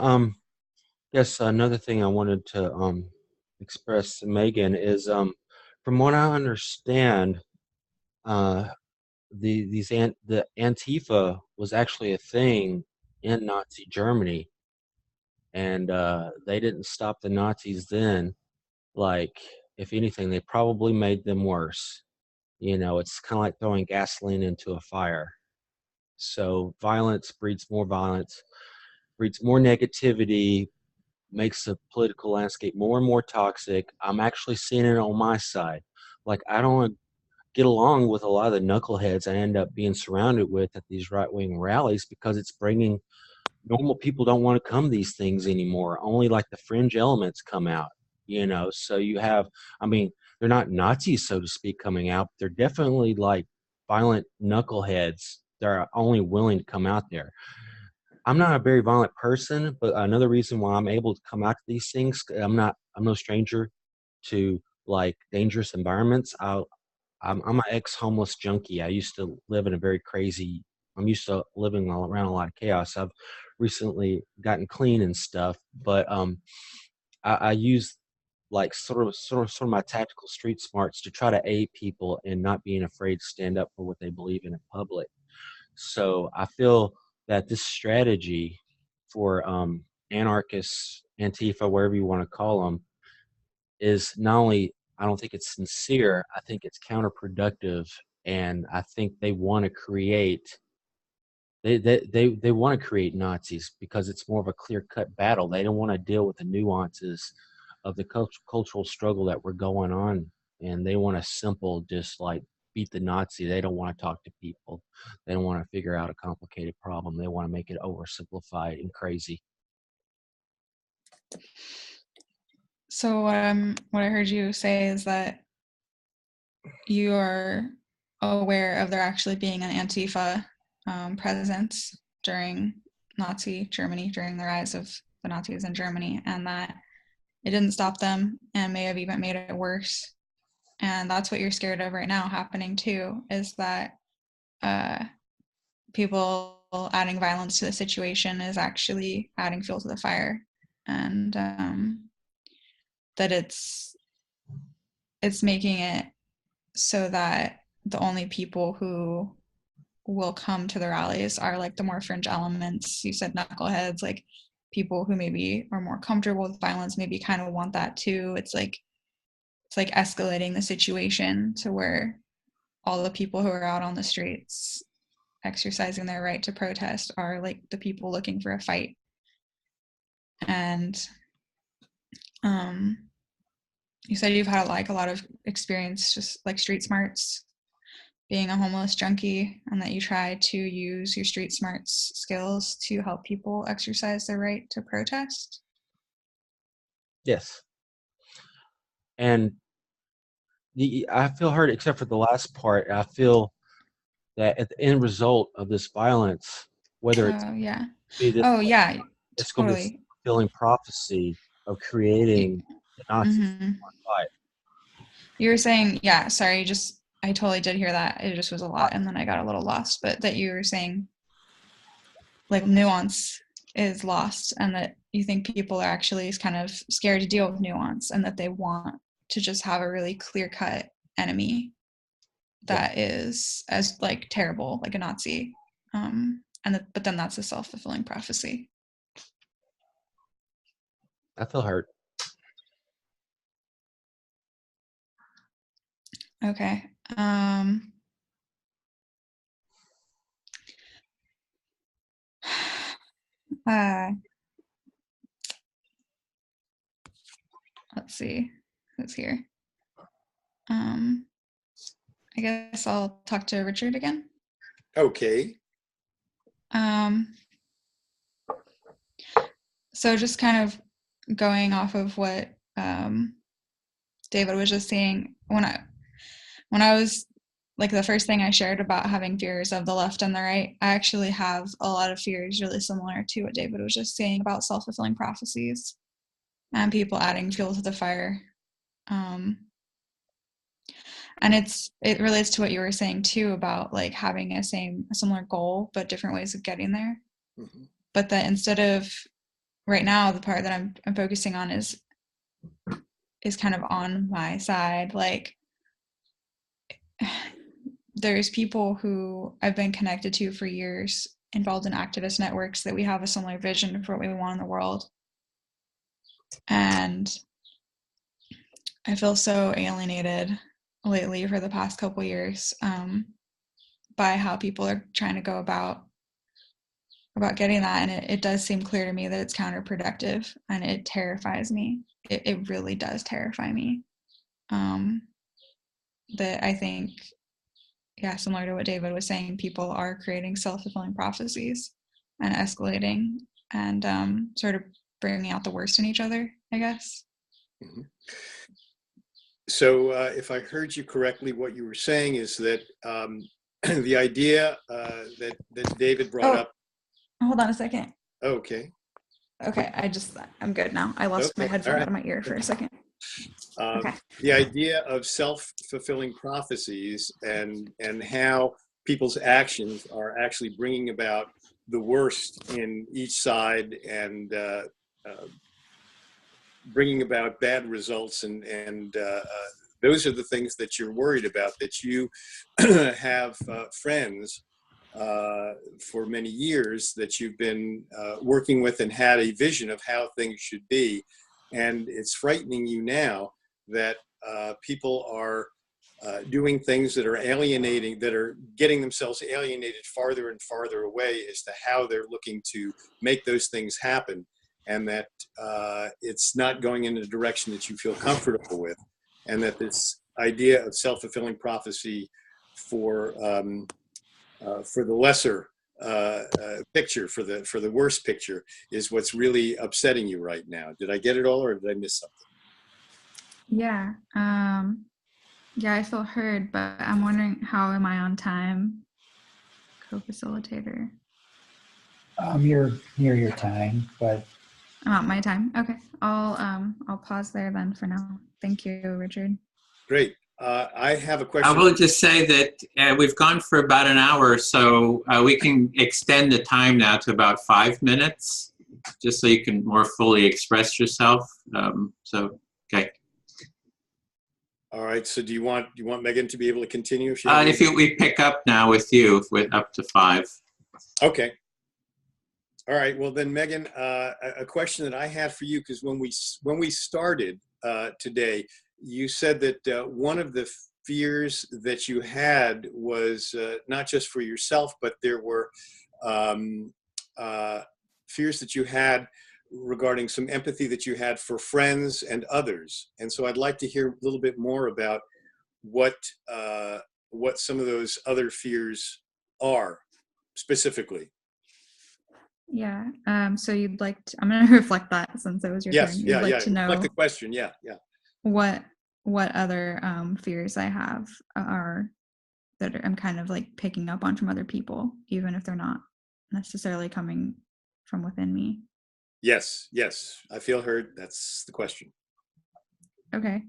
Yes, another thing I wanted to express to Megan is from what I understand, uh the Antifa was actually a thing in Nazi Germany, and they didn't stop the Nazis then. Like, if anything, they probably made them worse. You know, it's kind of like throwing gasoline into a fire. So violence, breeds more negativity, makes the political landscape more and more toxic. I'm actually seeing it on my side. Like, I don't get along with a lot of the knuckleheads I end up being surrounded with at these right wing rallies, because it's bringing normal people don't want to come to these things anymore. Only like the fringe elements come out, you know. So you have, I mean, they're not Nazis, so to speak, coming out. They're definitely like violent knuckleheads. They're only willing to come out there. I'm not a very violent person, but another reason why I'm able to come out to these things, I'm no stranger to like dangerous environments. I'm an ex-homeless junkie. I used to live in a very crazy. I'm used to living around a lot of chaos. I've recently gotten clean and stuff, but I use like sort of my tactical street smarts to try to aid people in not being afraid to stand up for what they believe in public. So I feel that this strategy for anarchists, Antifa, wherever you want to call them, is not only, I don't think it's sincere, I think it's counterproductive, and I think they want to create they want to create Nazis because it's more of a clear-cut battle. They don't want to deal with the nuances of the cultural struggle that we're going on, and they want a simple, just like beat the Nazi. They don't want to talk to people. They don't want to figure out a complicated problem. They want to make it oversimplified and crazy. So what I heard you say is that you are aware of there actually being an Antifa presence during Nazi Germany, during the rise of the Nazis in Germany, and that it didn't stop them and may have even made it worse. And that's what you're scared of right now happening too, is that people adding violence to the situation is actually adding fuel to the fire, and that it's making it so that the only people who will come to the rallies are like the more fringe elements. You said knuckleheads, like people who maybe are more comfortable with violence, maybe kind of want that too. It's like escalating the situation to where all the people who are out on the streets exercising their right to protest are like the people looking for a fight. And you said you've had like a lot of experience just like street smarts, being a homeless junkie, and that you try to use your street smarts skills to help people exercise their right to protest. Yes. And I feel hurt, except for the last part. I feel that at the end result of this violence, whether it's Yeah. be this, Oh yeah, it's going to be a totally. fulfilling prophecy of creating the Nazis Mm-hmm. fight. You were saying, yeah, sorry, just I totally did hear that. It just was a lot and then I got a little lost, but that you were saying like nuance is lost, and that you think people are actually kind of scared to deal with nuance, and that they want to just have a really clear-cut enemy that is as like terrible, like a Nazi. But then that's a self-fulfilling prophecy. I feel hurt. Okay. Let's see who's here. I guess I'll talk to Richard again. Okay. So just kind of going off of what David was just saying, when I was like, the first thing I shared about having fears of the left and the right, I actually have a lot of fears really similar to what David was just saying about self-fulfilling prophecies and people adding fuel to the fire. And it relates to what you were saying too about like having a similar goal but different ways of getting there. Mhm. but that instead of right now, the part that I'm focusing on is kind of on my side. Like, there's people who I've been connected to for years, involved in activist networks, that we have a similar vision for what we want in the world. And I feel so alienated lately for the past couple years by how people are trying to go about getting that. And it does seem clear to me that it's counterproductive, and it terrifies me. It really does terrify me. That I think, yeah, similar to what David was saying, people are creating self-fulfilling prophecies and escalating and sort of bringing out the worst in each other, I guess. Mhm. So if I heard you correctly, what you were saying is that the idea that David brought up. Hold on a second. Okay. Okay, I'm good now. I lost my Okay. headphone All right. out of my ear for a second. Okay. The idea of self-fulfilling prophecies and how people's actions are actually bringing about the worst in each side and bringing about bad results, and those are the things that you're worried about, that you have friends for many years that you've been working with and had a vision of how things should be. And it's frightening you now that people are doing things that are alienating, that are getting themselves alienated farther and farther away as to how they're looking to make those things happen, and that it's not going in a direction that you feel comfortable with, and that this idea of self-fulfilling prophecy for the lesser picture, for the worst picture, is what's really upsetting you right now. Did I get it all, or did I miss something? Yeah. Yeah, I feel heard, but I'm wondering, how am I on time, co-facilitator? You're near your time, but I'm at my time. Okay. I'll pause there then for now. Thank you, Richard. Great. I have a I question. will just say that we've gone for about an hour, so we can extend the time now to about 5 minutes, just so you can more fully express yourself. Okay. All right. So do you want Megan to be able to continue? We pick up now with you with up to 5. Okay. All right. Well, then, Megan, a question that I had for you, because when we started today, you said that one of the fears that you had was not just for yourself, but there were fears that you had regarding some empathy that you had for friends and others. And so I'd like to hear a little bit more about what some of those other fears are specifically. Yeah. So you'd like to, I'm going to reflect that since it was your Yes. turn. Yeah. You'd like Yeah. to know Reflect the question. Yeah. Yeah. what other fears I have are that I'm kind of like picking up on from other people, even if they're not necessarily coming from within me. Yes. Yes. I feel heard. That's the question. Okay.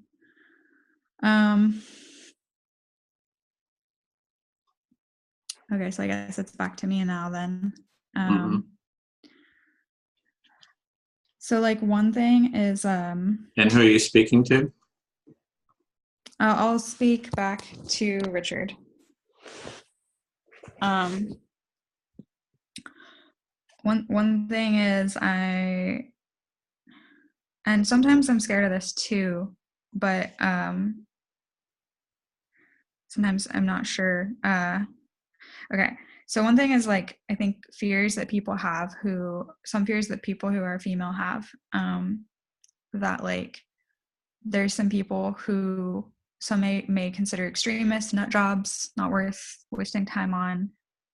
Okay, so I guess it's back to me now then. So like one thing is And who are you speaking to? I'll speak back to Richard. One thing is and sometimes I'm scared of this too, but sometimes I'm not sure. Okay. So one thing is like, I think fears that people have some fears that people who are female have, that like, there's some people who some may consider extremists, nut jobs, not worth wasting time on,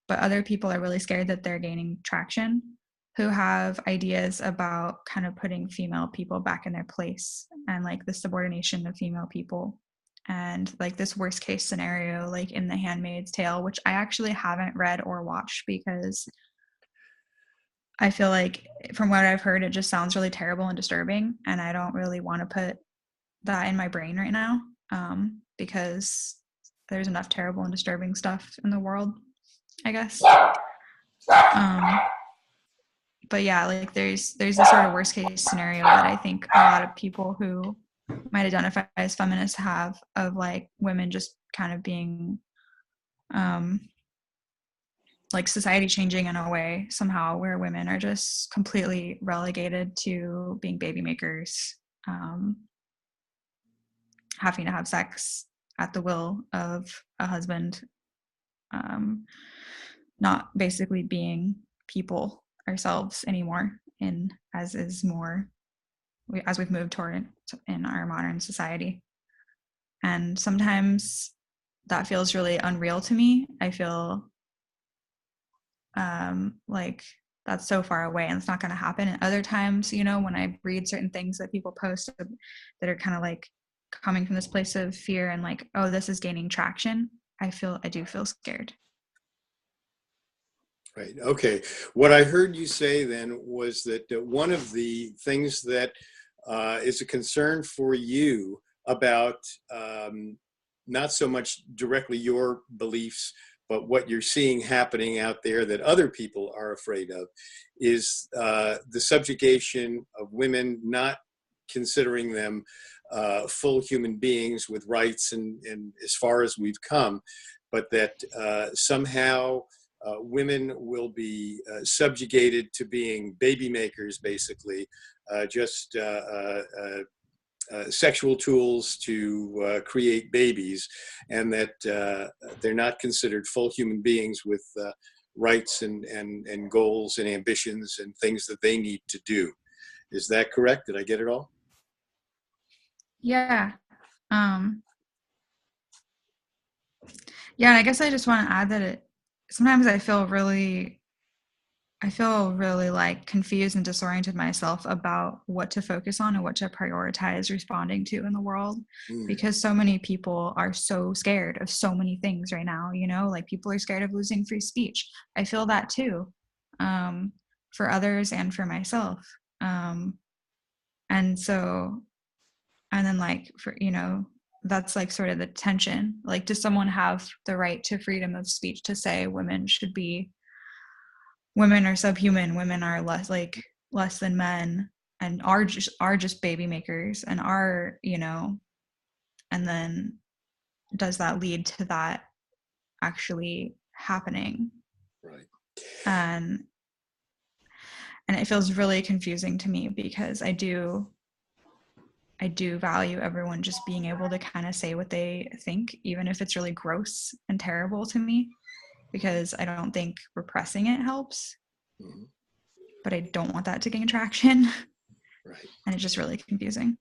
but other people are really scared that they're gaining traction, who have ideas about kind of putting female people back in their place and like the subordination of female people. And like this worst case scenario, like in The Handmaid's Tale, which I actually haven't read or watched because I feel like from what I've heard, it just sounds really terrible and disturbing. And I don't really want to put that in my brain right now because there's enough terrible and disturbing stuff in the world, I guess. but yeah, like there's this sort of worst case scenario that I think a lot of people who might identify as feminists have, of like women just kind of being like society changing in a way somehow where women are just completely relegated to being baby makers, having to have sex at the will of a husband, not basically being people ourselves anymore, in as is more as we've moved toward in our modern society. And sometimes that feels really unreal to me. I feel like that's so far away and it's not going to happen. And other times, you know, when I read certain things that people post that are kind of like coming from this place of fear and like, oh, this is gaining traction, I do feel scared. Right. Okay. What I heard you say then was that one of the things that is a concern for you about not so much directly your beliefs, but what you're seeing happening out there that other people are afraid of, is the subjugation of women, not considering them full human beings with rights and as far as we've come, but that somehow women will be subjugated to being baby makers, basically, just sexual tools to create babies, and that they're not considered full human beings with rights and goals and ambitions and things that they need to do. Is that correct? Did I get it all? Yeah. Yeah, and I guess I just want to add that sometimes I feel really like confused and disoriented myself about what to focus on and what to prioritize responding to in the world, because so many people are so scared of so many things right now, you know, like people are scared of losing free speech. I feel that too, for others and for myself. And so, and then like, for, you know, that's like sort of the tension, like, does someone have the right to freedom of speech to say women are subhuman, women are less than men, and are just baby makers, and are, you know, and then does that lead to that actually happening? Right. And it feels really confusing to me, because I do value everyone just being able to kind of say what they think, even if it's really gross and terrible to me, because I don't think repressing it helps. Mm-hmm. But I don't want that to gain traction. Right. And it's just really confusing.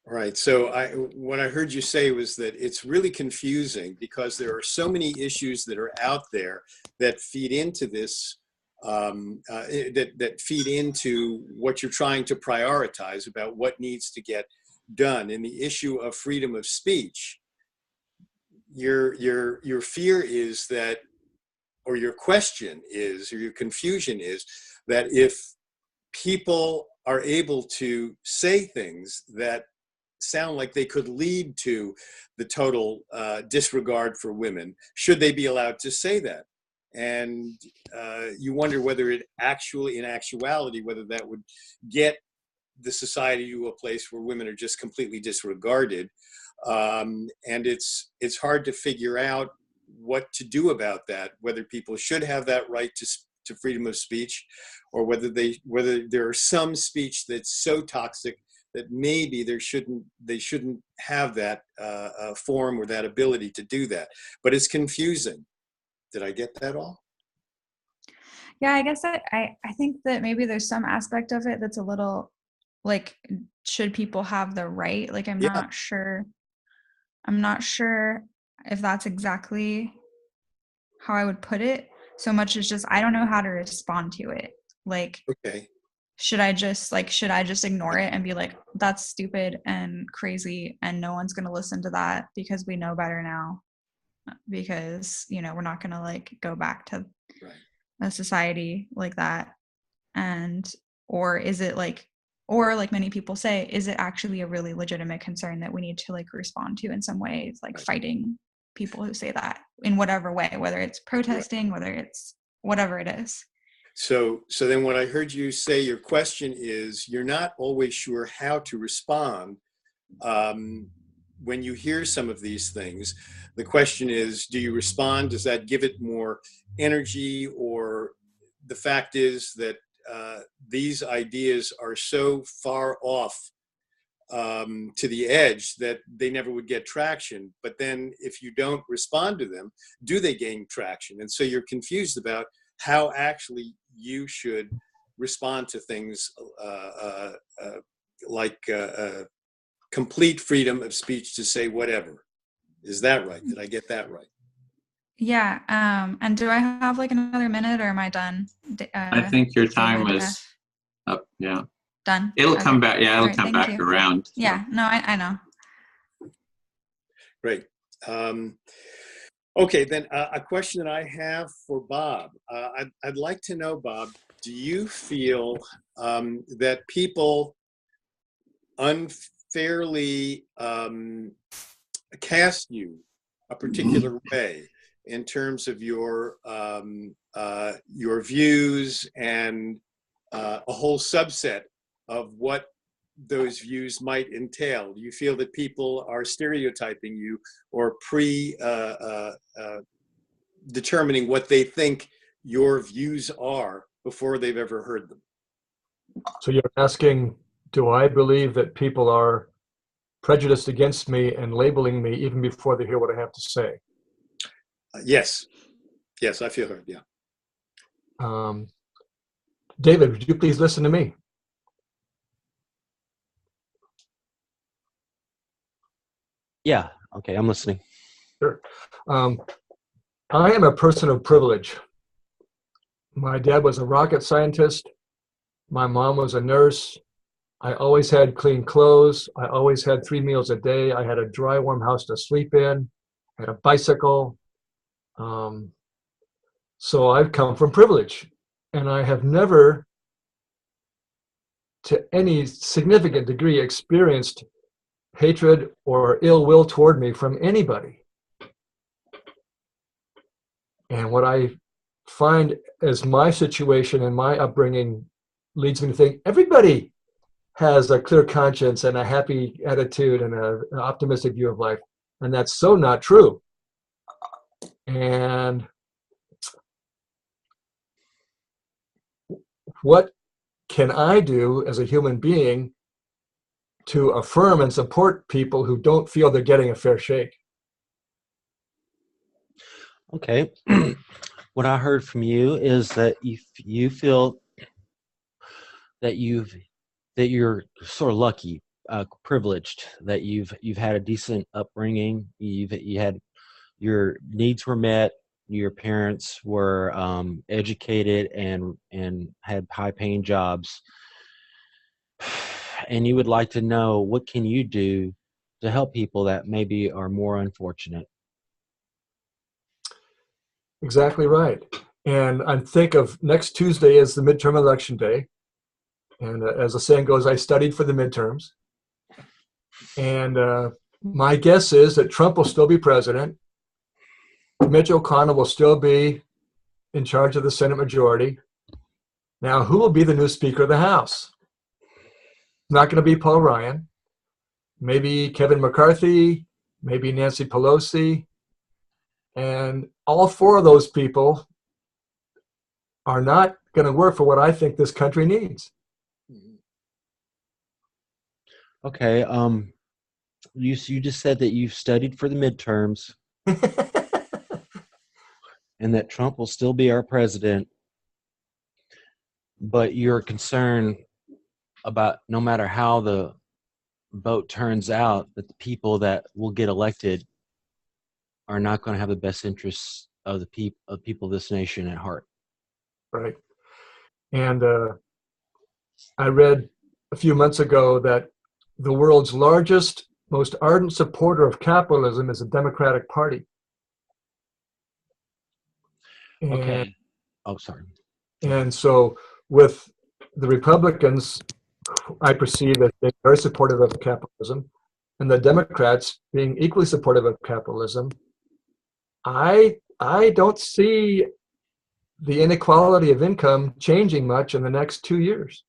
All right. So what I heard you say was that it's really confusing because there are so many issues that are out there that feed into this, that feed into what you're trying to prioritize about what needs to get done. In the issue of freedom of speech, your fear is that, or your question is, or your confusion is, that if people are able to say things that sound like they could lead to the total disregard for women, should they be allowed to say that? And you wonder whether it actually, in actuality, whether that would get the society to a place where women are just completely disregarded. And it's hard to figure out what to do about that, whether people should have that right to freedom of speech, or whether there are some speech that's so toxic that maybe they shouldn't have that form or that ability to do that. But it's confusing. Did I get that all? Yeah, I guess that I think that maybe there's some aspect of it that's a little like, should people have the right? Like, I'm not sure if that's exactly how I would put it, so much as just I don't know how to respond to it. Like, okay. Should I just ignore it and be like, that's stupid and crazy and no one's going to listen to that because we know better now, because, you know, we're not going to like go back to a society like that? And or is it like, or like many people say, is it actually a really legitimate concern that we need to like respond to in some ways, like fighting people who say that in whatever way, whether it's protesting, whether it's whatever it is? So then what I heard you say, your question is, you're not always sure how to respond when you hear some of these things. The question is, do you respond? Does that give it more energy? Or the fact is that these ideas are so far off to the edge that they never would get traction. But then if you don't respond to them, do they gain traction? And so you're confused about how actually you should respond to things like complete freedom of speech to say whatever. Is that right? Did I get that right? Yeah. And do I have like another minute, or am I done? I think your time David is up. Yeah. done. It'll Okay. come back. Yeah, it'll All right, come thank back you. around. So. Yeah. No, I know. Great. Okay, then a question that I have for Bob. I'd like to know, Bob, do you feel that people unfairly cast you a particular way in terms of your views and a whole subset of what those views might entail? Do you feel that people are stereotyping you or determining what they think your views are before they've ever heard them? So you're asking, do I believe that people are prejudiced against me and labeling me even before they hear what I have to say? Yes. Yes, I feel heard, yeah. David, would you please listen to me? Yeah. Okay, I'm listening. Sure. I am a person of privilege. My dad was a rocket scientist. My mom was a nurse. I always had clean clothes. I always had 3 meals a day. I had a dry, warm house to sleep in. I had a bicycle. So I've come from privilege. And I have never, to any significant degree, experienced hatred or ill will toward me from anybody. And what I find as my situation and my upbringing leads me to think everybody has a clear conscience and a happy attitude and an optimistic view of life. And that's so not true. And what can I do as a human being to affirm and support people who don't feel they're getting a fair shake? Okay. What I heard from you is that if you feel that you're sort of lucky, privileged, that you've had a decent upbringing, you had your needs were met, your parents were educated and had high paying jobs, and you would like to know what can you do to help people that maybe are more unfortunate. Exactly right. And I think of next Tuesday as the midterm election day. And as the saying goes, I studied for the midterms. And my guess is that Trump will still be president. Mitch McConnell will still be in charge of the Senate majority. Now, who will be the new Speaker of the House? Not going to be Paul Ryan. Maybe Kevin McCarthy, maybe Nancy Pelosi. And all 4 of those people are not going to work for what I think this country needs. Okay. You just said that you've studied for the midterms and that Trump will still be our president, but you're concerned about no matter how the vote turns out, that the people that will get elected are not going to have the best interests of the people of this nation at heart. Right. And I read a few months ago that the world's largest, most ardent supporter of capitalism is the Democratic Party. And, Okay. Oh, sorry. And so with the Republicans, I perceive as being very supportive of capitalism, and the Democrats being equally supportive of capitalism. I don't see the inequality of income changing much in the next 2 years.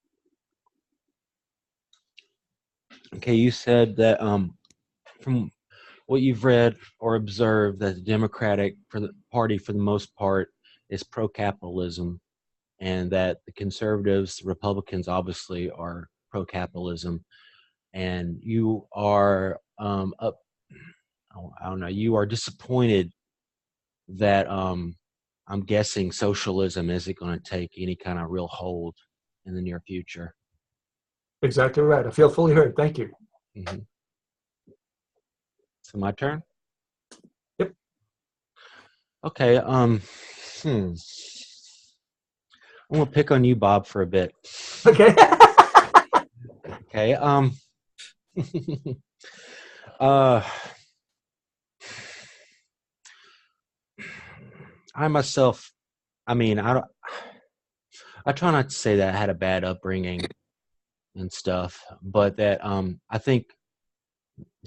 Okay, you said that from what you've read or observed, that the Democratic Party, for the most part, is pro-capitalism, and that the conservatives, Republicans, obviously are pro-capitalism, and you are I don't know, you are disappointed that I'm guessing socialism isn't going to take any kind of real hold in the near future. Exactly right. I feel fully heard. Thank you. Mm-hmm. So my turn? Yep. Okay. I'm gonna pick on you, Bob, for a bit. Okay. Okay. uh, I myself, I mean, I don't. I try not to say that I had a bad upbringing and stuff, but that I think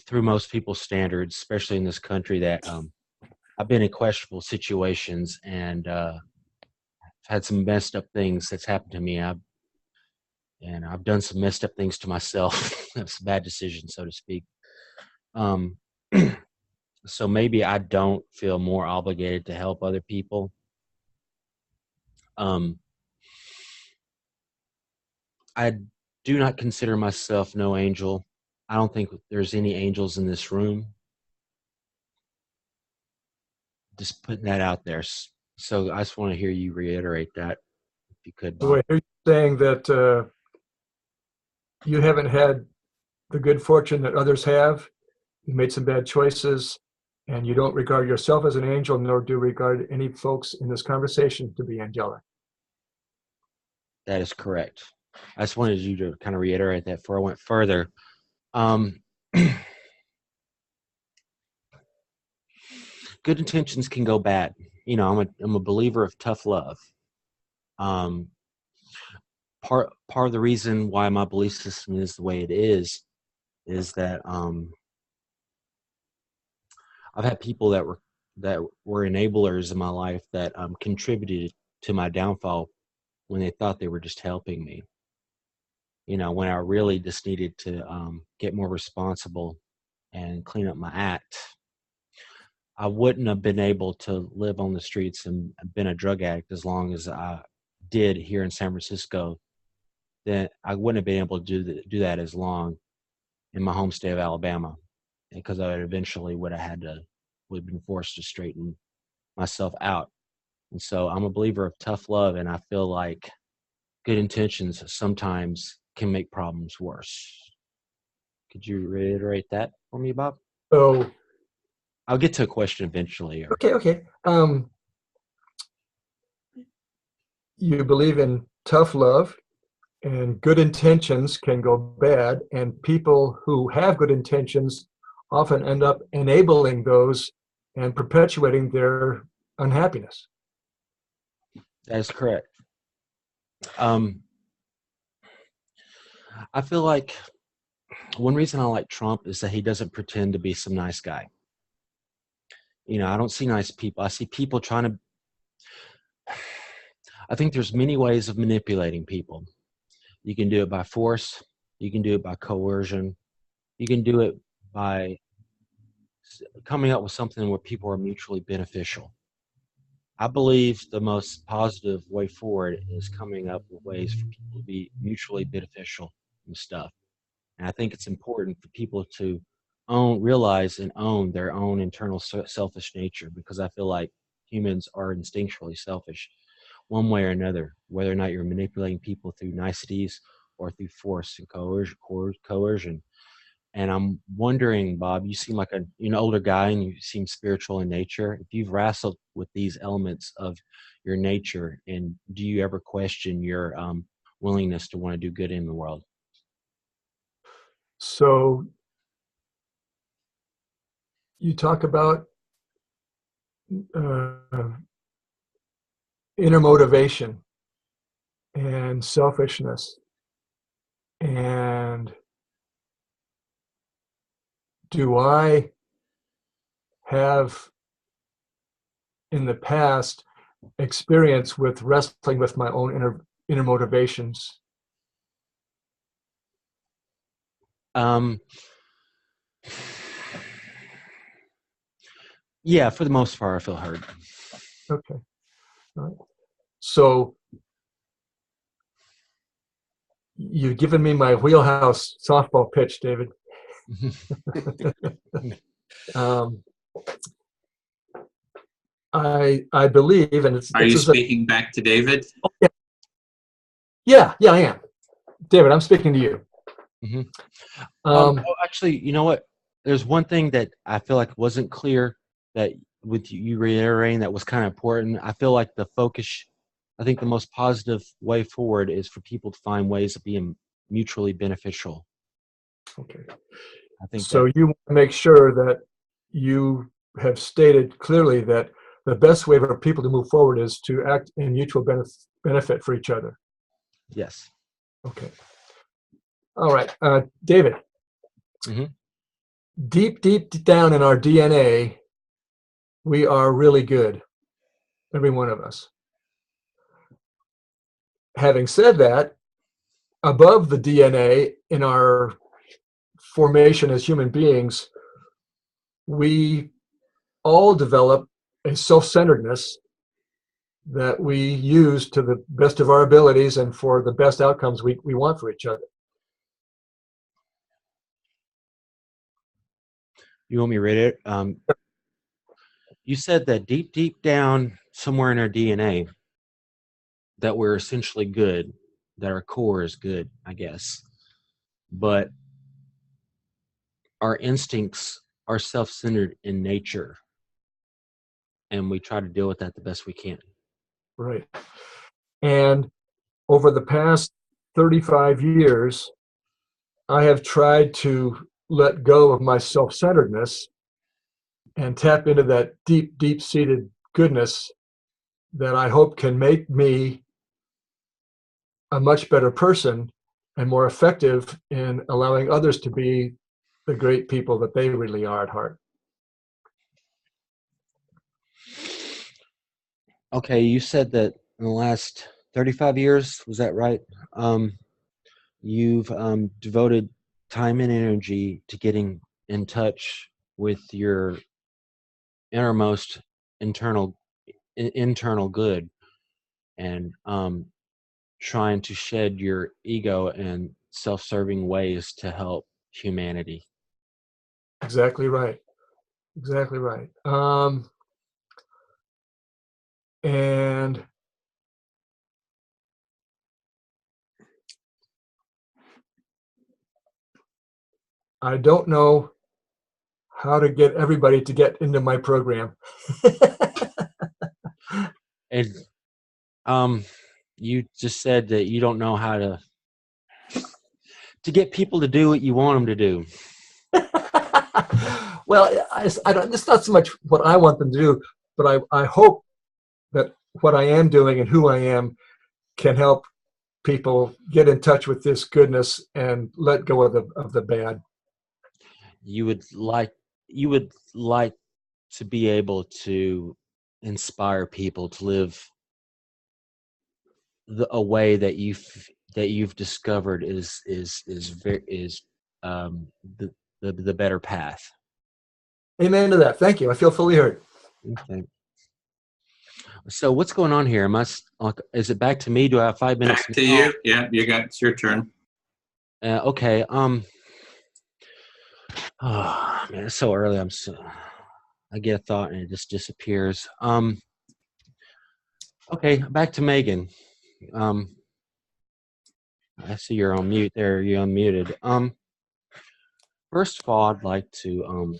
through most people's standards, especially in this country, that I've been in questionable situations and had some messed up things that's happened to me. I've done some messed up things to myself. That's a bad decision, so to speak. Um, so maybe I don't feel more obligated to help other people. I do not consider myself no angel. I don't think there's any angels in this room. Just putting that out there. So I just want to hear you reiterate that, if you could, So Bob. I hear you saying that you haven't had the good fortune that others have. You made some bad choices, and you don't regard yourself as an angel, nor do regard any folks in this conversation to be angelic. That is correct. I just wanted you to kind of reiterate that before I went further. Good intentions can go bad. You know, I'm a believer of tough love. Um, part of the reason why my belief system is the way it is that I've had people that were enablers in my life that contributed to my downfall when they thought they were just helping me. You know, when I really just needed to get more responsible and clean up my act. I wouldn't have been able to live on the streets and been a drug addict as long as I did here in San Francisco. Then I wouldn't have been able to do that as long in my home state of Alabama, because I eventually would have been forced to straighten myself out. And so I'm a believer of tough love, and I feel like good intentions sometimes can make problems worse. Could you reiterate that for me, Bob? So, I'll get to a question eventually. okay. You believe in tough love, and good intentions can go bad, and people who have good intentions often end up enabling those and perpetuating their unhappiness. That is correct. I feel like one reason I like Trump is that he doesn't pretend to be some nice guy. You know, I don't see nice people. I see people trying to. I think there's many ways of manipulating people. You can do it by force. You can do it by coercion. You can do it by coming up with something where people are mutually beneficial. I believe the most positive way forward is coming up with ways for people to be mutually beneficial and stuff. And I think it's important for people to realize and own their own internal selfish nature, because I feel like humans are instinctually selfish one way or another, whether or not you're manipulating people through niceties or through force and coercion. And I'm wondering, Bob, you seem like you're an older guy and you seem spiritual in nature. If you've wrestled with these elements of your nature, and do you ever question your willingness to want to do good in the world? So you talk about inner motivation and selfishness. And do I have in the past experience with wrestling with my own inner motivations? Yeah, for the most part, I feel heard. Okay. All right. So you've given me my wheelhouse softball pitch, David. um, I believe, and Are you speaking back to David? Yeah, I am. David, I'm speaking to you. Mm-hmm. Actually, you know what? There's one thing that I feel like wasn't clear that with you reiterating that was kind of important. I feel like I think the most positive way forward is for people to find ways of being mutually beneficial. Okay. I think so. You want to make sure that you have stated clearly that the best way for people to move forward is to act in mutual benefit for each other. Yes. Okay. All right, David. Mm-hmm. Deep down in our DNA, we are really good, every one of us. Having said that, above the DNA in our formation as human beings, we all develop a self-centeredness that we use to the best of our abilities and for the best outcomes we want for each other. You want me to read it? You said that deep down, somewhere in our DNA, that we're essentially good, that our core is good, I guess. But our instincts are self-centered in nature, and we try to deal with that the best we can. Right. And over the past 35 years, I have tried to let go of my self-centeredness and tap into that deep-seated goodness that I hope can make me a much better person and more effective in allowing others to be the great people that they really are at heart. Okay, you said that in the last 35 years, was that right? You've devoted time and energy to getting in touch with your innermost internal good, and trying to shed your ego and self-serving ways to help humanity. Exactly right. Exactly right. And I don't know how to get everybody to get into my program. And you just said that you don't know how to get people to do what you want them to do. Well, I don't, it's not so much what I want them to do, but I hope that what I am doing and who I am can help people get in touch with this goodness and let go of the bad. You would like to be able to inspire people to live a way that you've discovered is um, the, the better path. Amen to that. Thank you. I feel fully heard. Okay. So what's going on here? Is it back to me? Do I have 5 minutes? Back to you. Yeah, it's your turn. Okay. Oh man, it's so early. I get a thought and it just disappears. Okay, back to Megan. I see you're on mute there. You're unmuted. First of all, I'd like to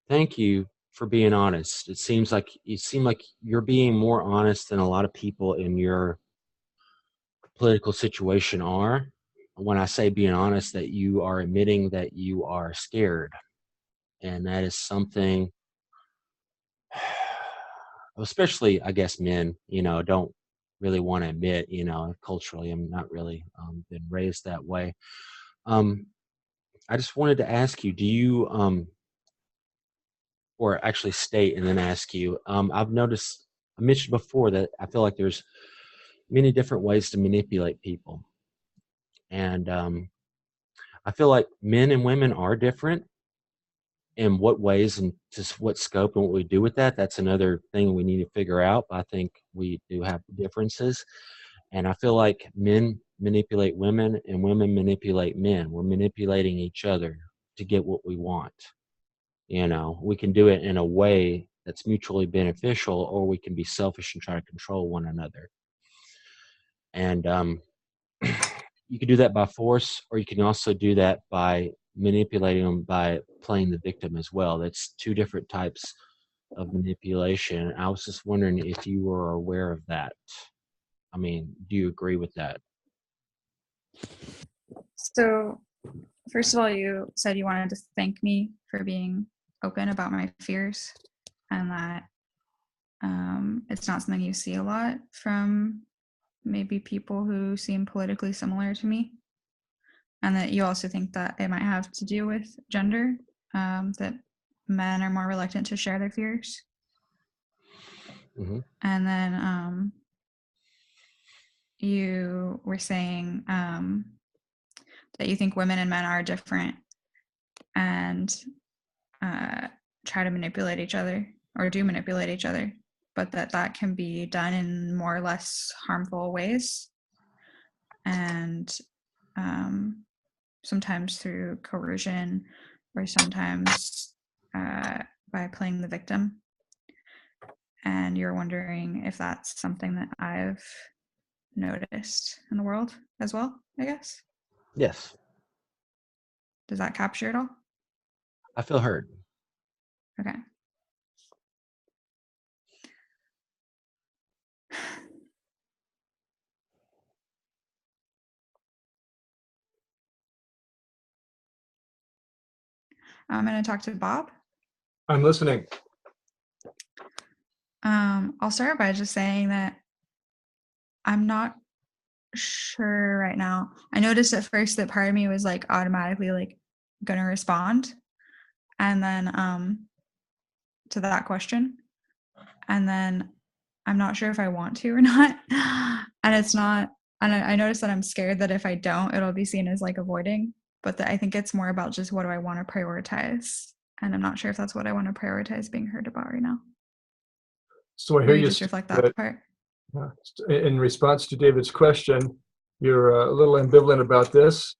thank you for being honest. It seem like you're being more honest than a lot of people in your political situation are. When I say being honest, that you are admitting that you are scared, and that is something, especially I guess men, don't really want to admit. Culturally, I'm not really been raised that way. I just wanted to ask you: or actually state and then ask you. I've noticed, I mentioned before that I feel like there's many different ways to manipulate people. And I feel like men and women are different. In what ways and just what scope and what we do with that, that's another thing we need to figure out. I think we do have differences. And I feel like men manipulate women and women manipulate men. We're manipulating each other to get what we want. You know, we can do it in a way that's mutually beneficial, or we can be selfish and try to control one another. And you can do that by force, or you can also do that by manipulating them by playing the victim as well. That's two different types of manipulation. I was just wondering if you were aware of that. I mean, do you agree with that? So, first of all, you said you wanted to thank me for being open about my fears, and that it's not something you see a lot from maybe people who seem politically similar to me. And that you also think that it might have to do with gender, that men are more reluctant to share their fears. Mm-hmm. And then you were saying that you think women and men are different and try to manipulate each other, or do manipulate each other, but that can be done in more or less harmful ways. And sometimes through coercion, or sometimes by playing the victim. And you're wondering if that's something that I've noticed in the world as well, I guess. Yes, Does that capture it all? I feel heard. Okay. I'm going to talk to Bob. I'm listening. I'll start by just saying that I'm not sure right now. I noticed at first that part of me was like automatically like going to respond, and then to that question, and then I'm not sure if I want to or not. And it's not, and I noticed that I'm scared that if I don't, it'll be seen as like avoiding, but that I think it's more about just what do I want to prioritize, and I'm not sure if that's what I want to prioritize being heard about right now. So I hear Maybe you just say reflect that that part. in response to David's question, you're a little ambivalent about this.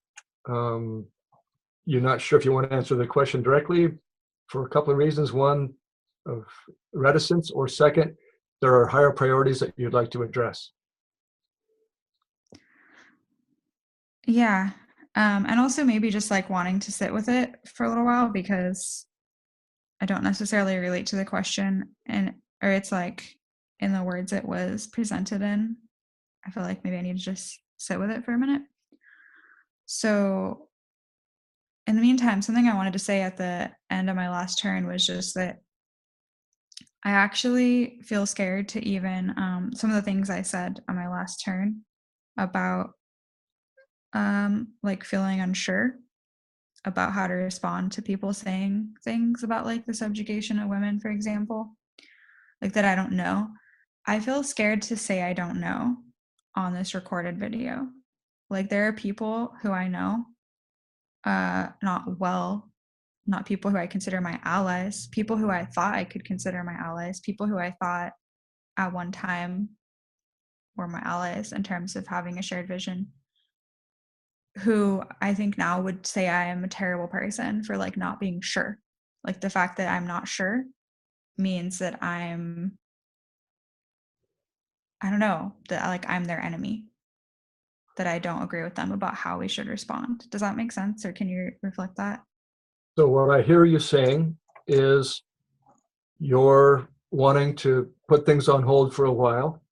You're not sure if you want to answer the question directly for a couple of reasons. One, of reticence, or second, there are higher priorities that you'd like to address. Yeah. And also maybe just like wanting to sit with it for a little while, because I don't necessarily relate to the question, or it's like in the words it was presented in. I feel like maybe I need to just sit with it for a minute. So in the meantime, something I wanted to say at the end of my last turn was just that I actually feel scared to even some of the things I said on my last turn about like feeling unsure about how to respond to people saying things about like the subjugation of women, for example, like that I don't know. I feel scared to say I don't know on this recorded video. Like there are people who I know, not people who I consider my allies, people who I thought I could consider my allies, people who I thought at one time were my allies in terms of having a shared vision, who I think now would say I am a terrible person for like not being sure. Like the fact that I'm not sure means that I don't know, that like I'm their enemy, that I don't agree with them about how we should respond. Does that make sense, or can you reflect that? So what I hear you saying is you're wanting to put things on hold for a while,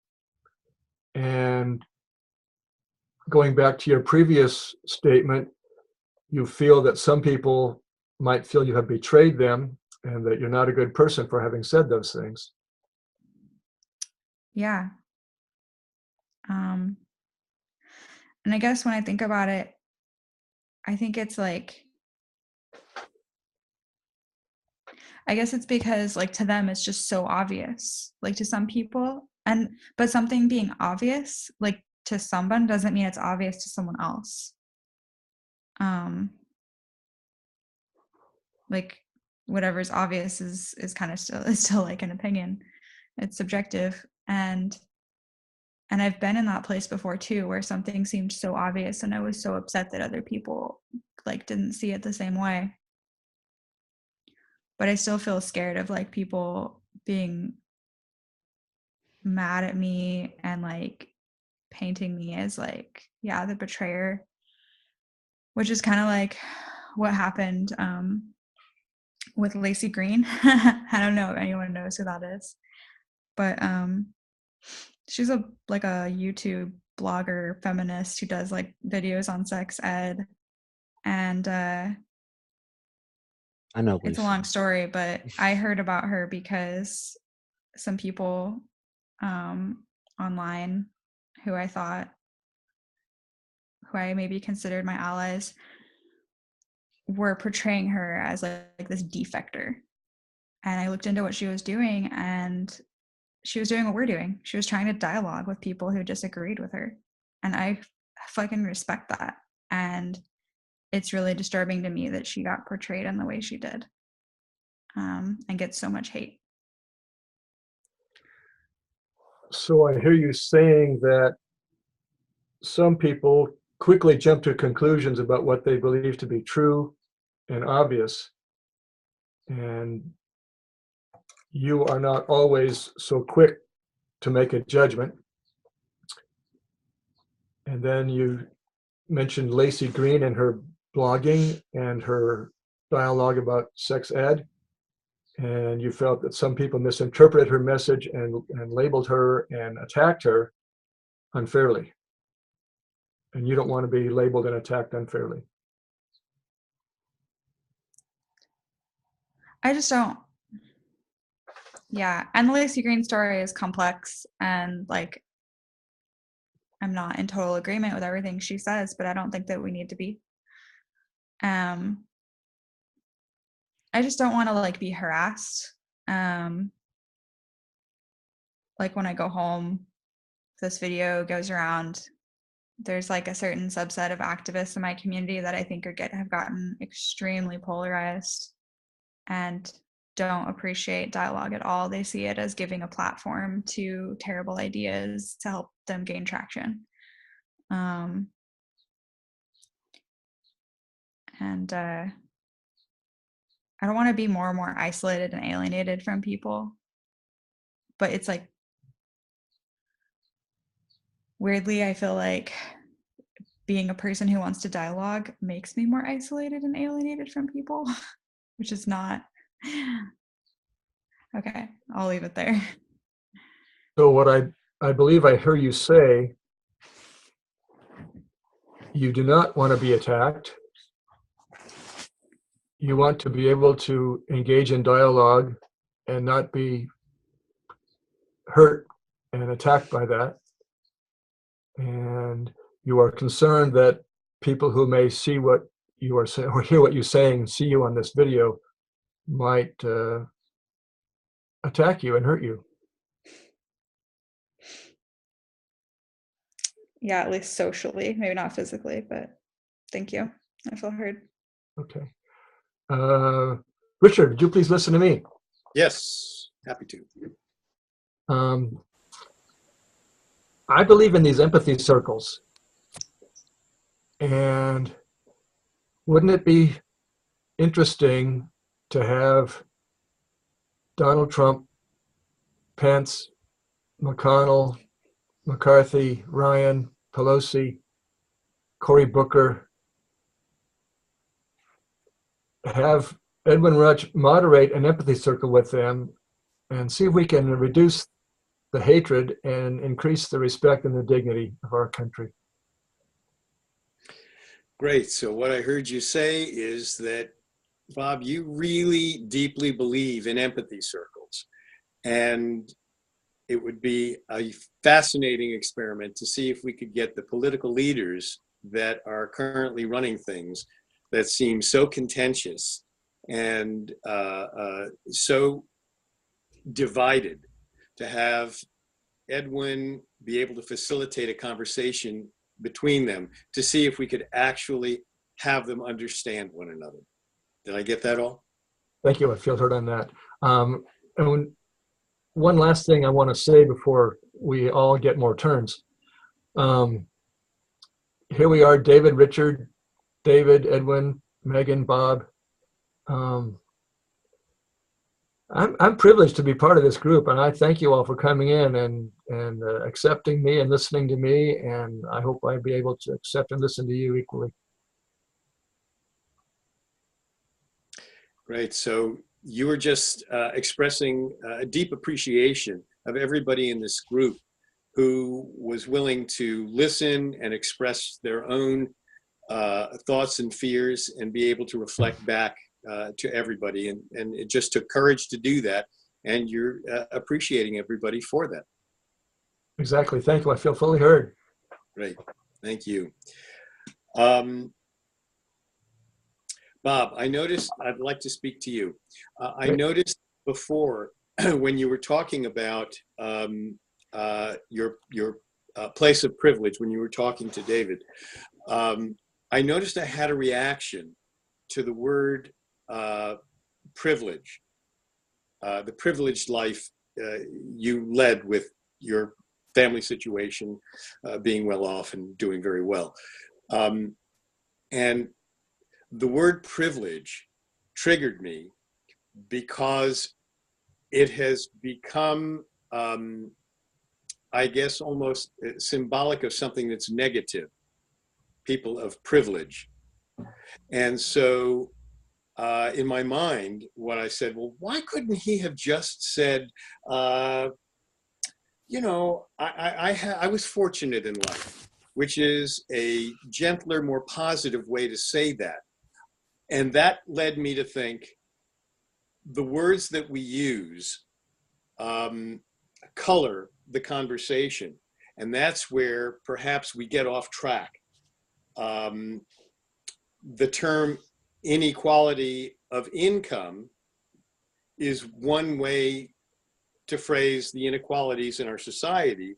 and going back to your previous statement, you feel that some people might feel you have betrayed them and that you're not a good person for having said those things. Yeah. And I guess when I think about it, I think it's like, I guess it's because like to them it's just so obvious, like to some people, but something being obvious like to someone doesn't mean it's obvious to someone else. Like whatever's obvious is kind of still like an opinion. It's subjective, and I've been in that place before too, where something seemed so obvious and I was so upset that other people like didn't see it the same way. But I still feel scared of like people being mad at me and like painting me as like, yeah, the betrayer, which is kind of like what happened with Lacey Green. I don't know if anyone knows who that is, but she's a YouTube blogger feminist who does like videos on sex ed, and I know. it's a long story, but I heard about her because some people online who I maybe considered my allies were portraying her as like this defector. And I looked into what she was doing, and she was doing what we're doing. She was trying to dialogue with people who disagreed with her. And I fucking respect that. And it's really disturbing to me that she got portrayed in the way she did, and gets so much hate. So I hear you saying that some people quickly jump to conclusions about what they believe to be true and obvious, and you are not always so quick to make a judgment. And then you mentioned Lacey Green and her blogging and her dialogue about sex ed, and you felt that some people misinterpreted her message and labeled her and attacked her unfairly. And you don't want to be labeled and attacked unfairly. I just don't. Yeah, and the Lacey Green story is complex, and like I'm not in total agreement with everything she says, but I don't think that we need to be. I just don't want to like be harassed. Like when I go home, this video goes around. There's like a certain subset of activists in my community that I think have gotten extremely polarized and don't appreciate dialogue at all. They see it as giving a platform to terrible ideas to help them gain traction. And I don't want to be more and more isolated and alienated from people. But it's like, weirdly, I feel like being a person who wants to dialogue makes me more isolated and alienated from people, which is not. Okay, I'll leave it there. So what I believe I hear you say, you do not want to be attacked. You want to be able to engage in dialogue and not be hurt and attacked by that. And you are concerned that people who may see what you are saying or hear what you're saying, see you on this video, might attack you and hurt you. Yeah, at least socially, maybe not physically, but thank you. I feel heard. Okay. Richard, would you please listen to me? Yes, happy to. I believe in these empathy circles. And wouldn't it be interesting to have Donald Trump, Pence, McConnell, McCarthy, Ryan, Pelosi, Cory Booker, have Edwin Rutch moderate an empathy circle with them and see if we can reduce the hatred and increase the respect and the dignity of our country. Great. So what I heard you say is that, Bob, you really deeply believe in empathy circles. And it would be a fascinating experiment to see if we could get the political leaders that are currently running things that seem so contentious and so divided, to have Edwin be able to facilitate a conversation between them to see if we could actually have them understand one another. Did I get that all? Thank you. I feel heard on that. And one last thing I want to say before we all get more turns. Here we are, David, Richard, David, Edwin, Megan, Bob. I'm privileged to be part of this group, and I thank you all for coming in and accepting me and listening to me, and I hope I'll be able to accept and listen to you equally. Great. So you were just expressing a deep appreciation of everybody in this group who was willing to listen and express their own thoughts and fears and be able to reflect back to everybody. And it just took courage to do that. And you're appreciating everybody for that. Exactly. Thank you. I feel fully heard. Great. Thank you. Bob, I noticed, I'd like to speak to you. I noticed before when you were talking about your place of privilege, when you were talking to David, I noticed I had a reaction to the word privilege, the privileged life you led with your family situation, being well off and doing very well. And the word privilege triggered me because it has become, I guess, almost symbolic of something that's negative, people of privilege. And so in my mind, what I said, well, why couldn't he have just said, you know, I was fortunate in life, which is a gentler, more positive way to say that. And that led me to think the words that we use color the conversation. And that's where perhaps we get off track. The term inequality of income is one way to phrase the inequalities in our society.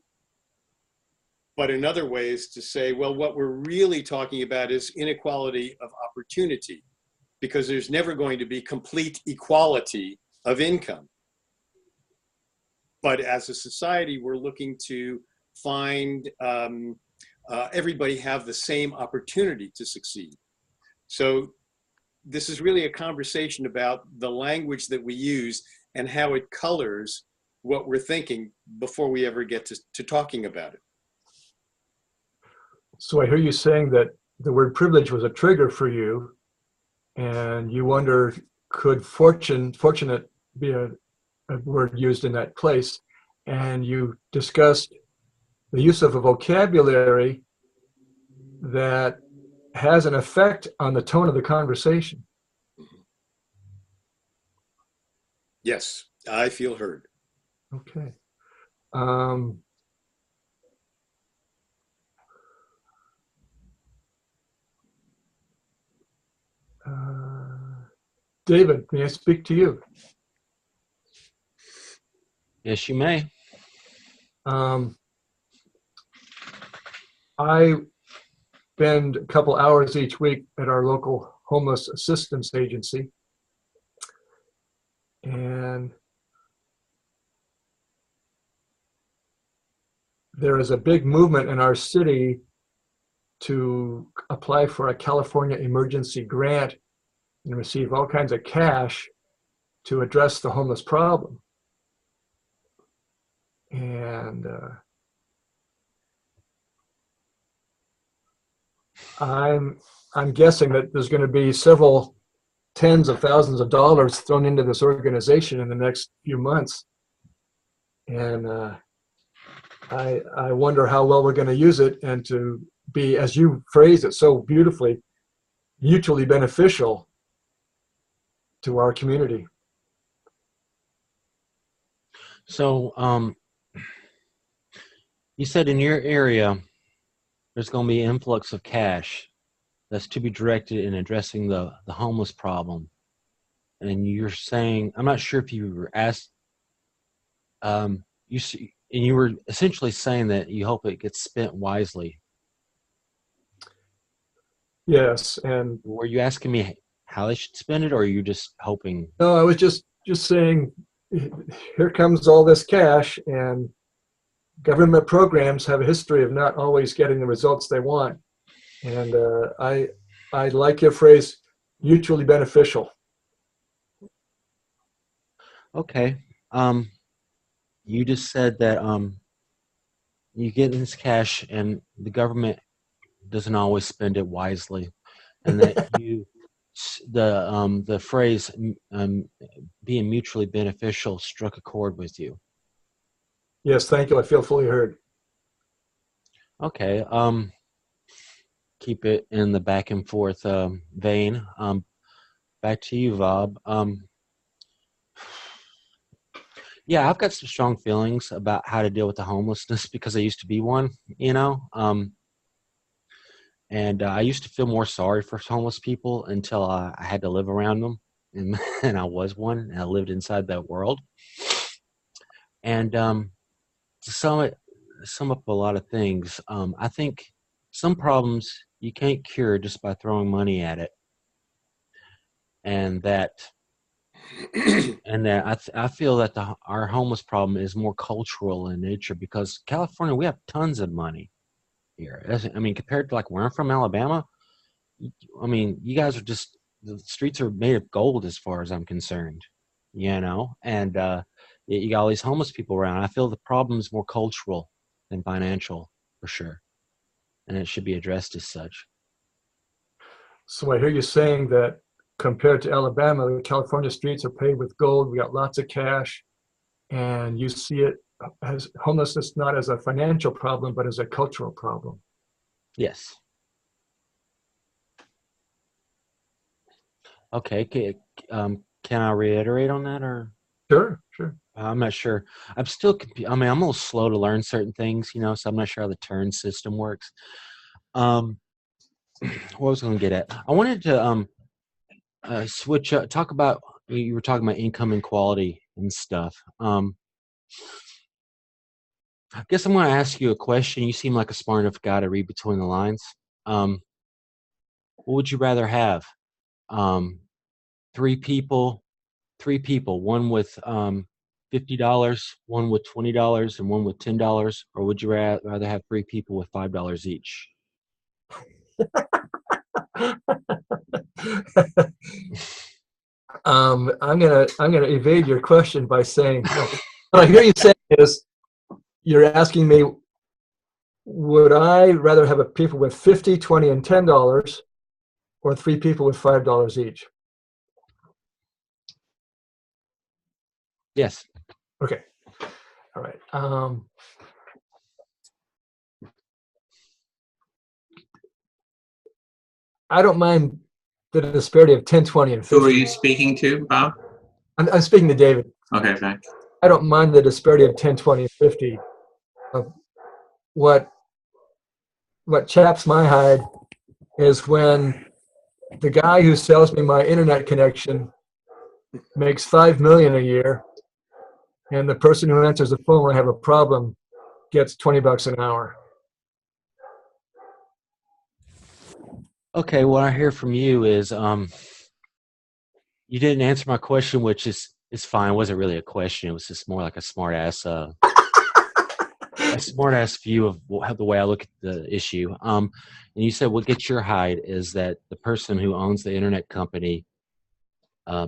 But another way is to say, well, what we're really talking about is inequality of opportunity, because there's never going to be complete equality of income. But as a society, we're looking to find everybody have the same opportunity to succeed. So this is really a conversation about the language that we use and how it colors what we're thinking before we ever get to talking about it. So I hear you saying that the word privilege was a trigger for you, and you wonder, could fortunate be a word used in that place? And you discussed the use of a vocabulary that has an effect on the tone of the conversation. Yes, I feel heard. Okay. David, may I speak to you? Yes, you may. I spend a couple hours each week at our local homeless assistance agency. And there is a big movement in our city to apply for a California emergency grant and receive all kinds of cash to address the homeless problem. And I'm guessing that there's going to be several tens of thousands of dollars thrown into this organization in the next few months. And I wonder how well we're going to use it and to be, as you phrased it so beautifully, mutually beneficial to our community. So you said in your area there's going to be an influx of cash that's to be directed in addressing the homeless problem. and you're saying, I'm not sure if you were asked, and you were essentially saying that you hope it gets spent wisely. Yes, and Were you asking me how they should spend it, or are you just hoping? no, I was just saying, here comes all this cash, and government programs have a history of not always getting the results they want. And I like your phrase, mutually beneficial. Okay. You just said that you get this cash and the government doesn't always spend it wisely, and that the phrase being mutually beneficial struck a chord with you. Yes, thank you. I feel fully heard. Okay. Keep it in the back and forth vein. Back to you, Bob. Yeah, I've got some strong feelings about how to deal with the homelessness because I used to be one, you know. And I used to feel more sorry for homeless people until I had to live around them, and, and I was one, and I lived inside that world. And to sum up a lot of things, I think some problems you can't cure just by throwing money at it, and that I feel that our homeless problem is more cultural in nature because California, we have tons of money here. I mean, compared to like where I'm from, Alabama, I mean, you guys are just, the streets are made of gold as far as I'm concerned, you know, and you got all these homeless people around. I feel the problem is more cultural than financial for sure, and it should be addressed as such. So I hear you saying that compared to Alabama, the California streets are paved with gold. We got lots of cash, and you see it as homelessness not as a financial problem, but as a cultural problem. Yes. Okay. Can I reiterate on that, or? Sure, sure. I'm not sure. I'm still. I mean, I'm a little slow to learn certain things, you know. So I'm not sure how the turn system works. Um, what was I going to get at? I wanted to switch up. Talk about, you were talking about income inequality and stuff. I guess I'm going to ask you a question. You seem like a smart enough guy to read between the lines. What would you rather have? Um, three people, one with $50, one with $20, and one with $10, or would you rather have three people with $5 each? I'm gonna evade your question by saying, no. What I hear you saying is, you're asking me, would I rather have a people with 50, 20, and $10, or three people with $5 each? Yes. Okay. All right. I don't mind the disparity of 10, 20, and 50. Who are you speaking to, Bob? I'm speaking to David. Okay, thanks. I don't mind the disparity of 10, 20, and 50. What chaps my hide is when the guy who sells me my internet connection makes $5 million a year, and the person who answers the phone when I have a problem gets $20 an hour. Okay, what I hear from you is you didn't answer my question, which is fine. It wasn't really a question. It was just more like a smart ass view of the way I look at the issue. And you said what gets your hide is that the person who owns the internet company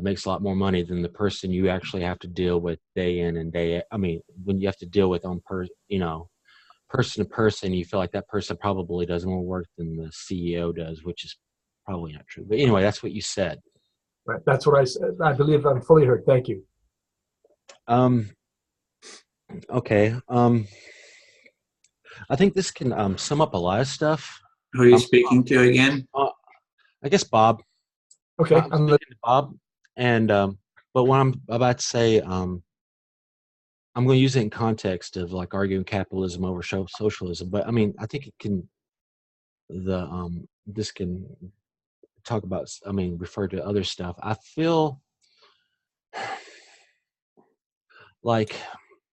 makes a lot more money than the person you actually have to deal with day in and day out. I mean, when you have to deal with person to person, you feel like that person probably does more work than the CEO does, which is probably not true. But anyway, that's what you said. Right. That's what I said. I believe I'm fully heard. Thank you. Okay. I think this can sum up a lot of stuff. Who are you speaking to again? I guess Bob. Okay. I'm speaking to Bob, and but what I'm about to say, I'm going to use it in context of like arguing capitalism over socialism. But I mean, I think it can this can talk about. I mean, refer to other stuff. I feel Like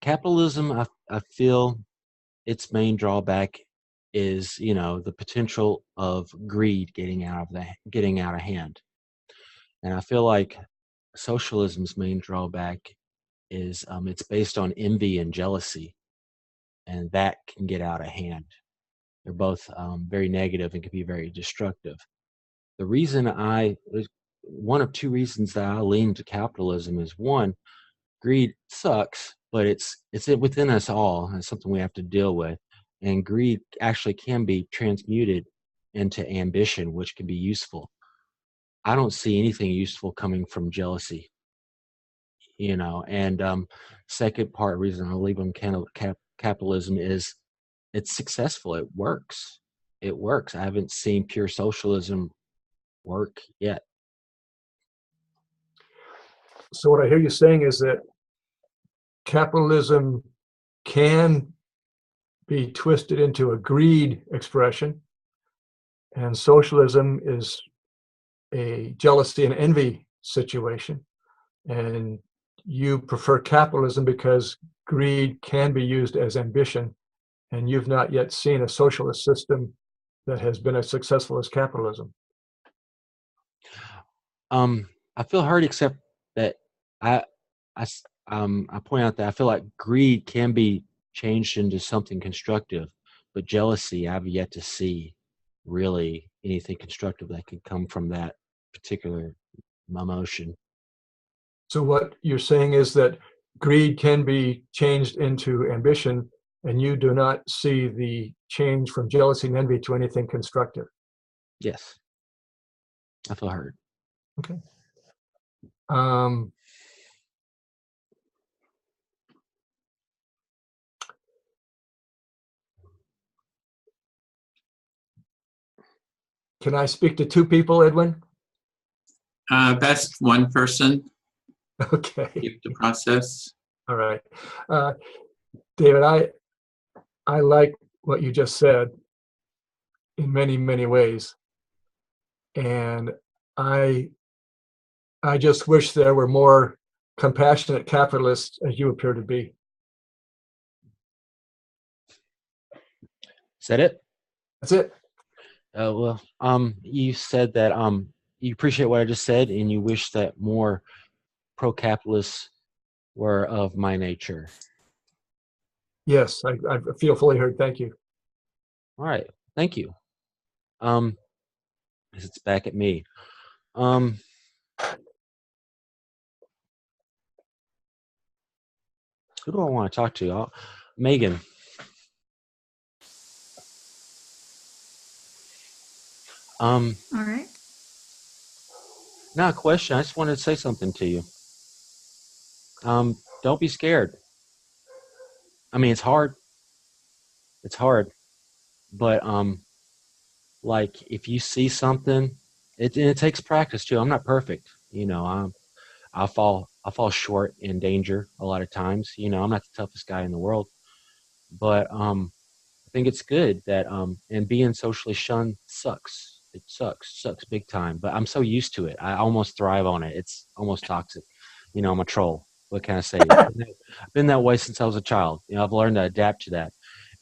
capitalism, I feel its main drawback is, the potential of greed getting out of hand. And I feel like socialism's main drawback is it's based on envy and jealousy, and that can get out of hand. They're both very negative and can be very destructive. The reason there's one of two reasons that I lean to capitalism is one, greed sucks, but it's within us all. And it's something we have to deal with. And greed actually can be transmuted into ambition, which can be useful. I don't see anything useful coming from jealousy, And second part reason I leave on capitalism is it's successful. It works. It works. I haven't seen pure socialism work yet. So what I hear you saying is that capitalism can be twisted into a greed expression, and socialism is a jealousy and envy situation. And you prefer capitalism because greed can be used as ambition, and you've not yet seen a socialist system that has been as successful as capitalism. I feel hurt, except that I, I point out that I feel like greed can be changed into something constructive, but jealousy, I've yet to see really anything constructive that could come from that particular emotion. So what you're saying is that greed can be changed into ambition, and you do not see the change from jealousy and envy to anything constructive. Yes, I feel hurt. Okay. Can I speak to two people, Edwin? Best one person. Okay. Keep the process. All right. David, I like what you just said in many, many ways. And I just wish there were more compassionate capitalists as you appear to be. Is that it? That's it. Well, you said that you appreciate what I just said, and you wish that more pro-capitalists were of my nature. Yes, I feel fully heard. Thank you. All right, thank you. It's back at me. Who do I want to talk to? Megan. All right. Not a question. I just wanted to say something to you. Don't be scared. I mean, it's hard. It's hard, but like if you see something, it takes practice too. I'm not perfect, I fall short in danger a lot of times. I'm not the toughest guy in the world, but I think it's good that and being socially shunned sucks. It sucks big time. But I'm so used to it. I almost thrive on it. It's almost toxic. I'm a troll. What can I say? I've been that way since I was a child. I've learned to adapt to that,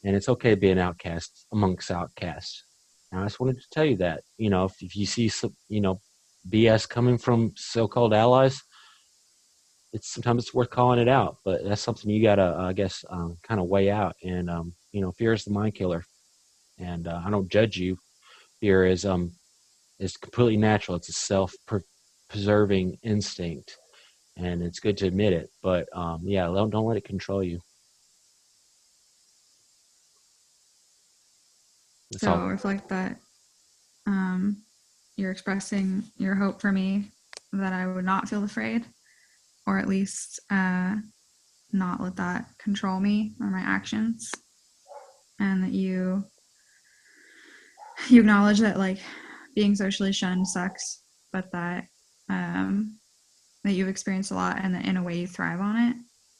and it's okay to be an outcast amongst outcasts. And I just wanted to tell you that. If you see some, BS coming from so-called allies, sometimes it's worth calling it out. But that's something you gotta, I guess, kind of weigh out. And fear is the mind killer. And I don't judge you. Fear is completely natural. It's a self-preserving instinct, and it's good to admit it. But yeah, don't let it control you. That's So all. reflect that you're expressing your hope for me that I would not feel afraid, or at least not let that control me or my actions, and that you acknowledge that like being socially shunned sucks, but that that you've experienced a lot and that in a way you thrive on it.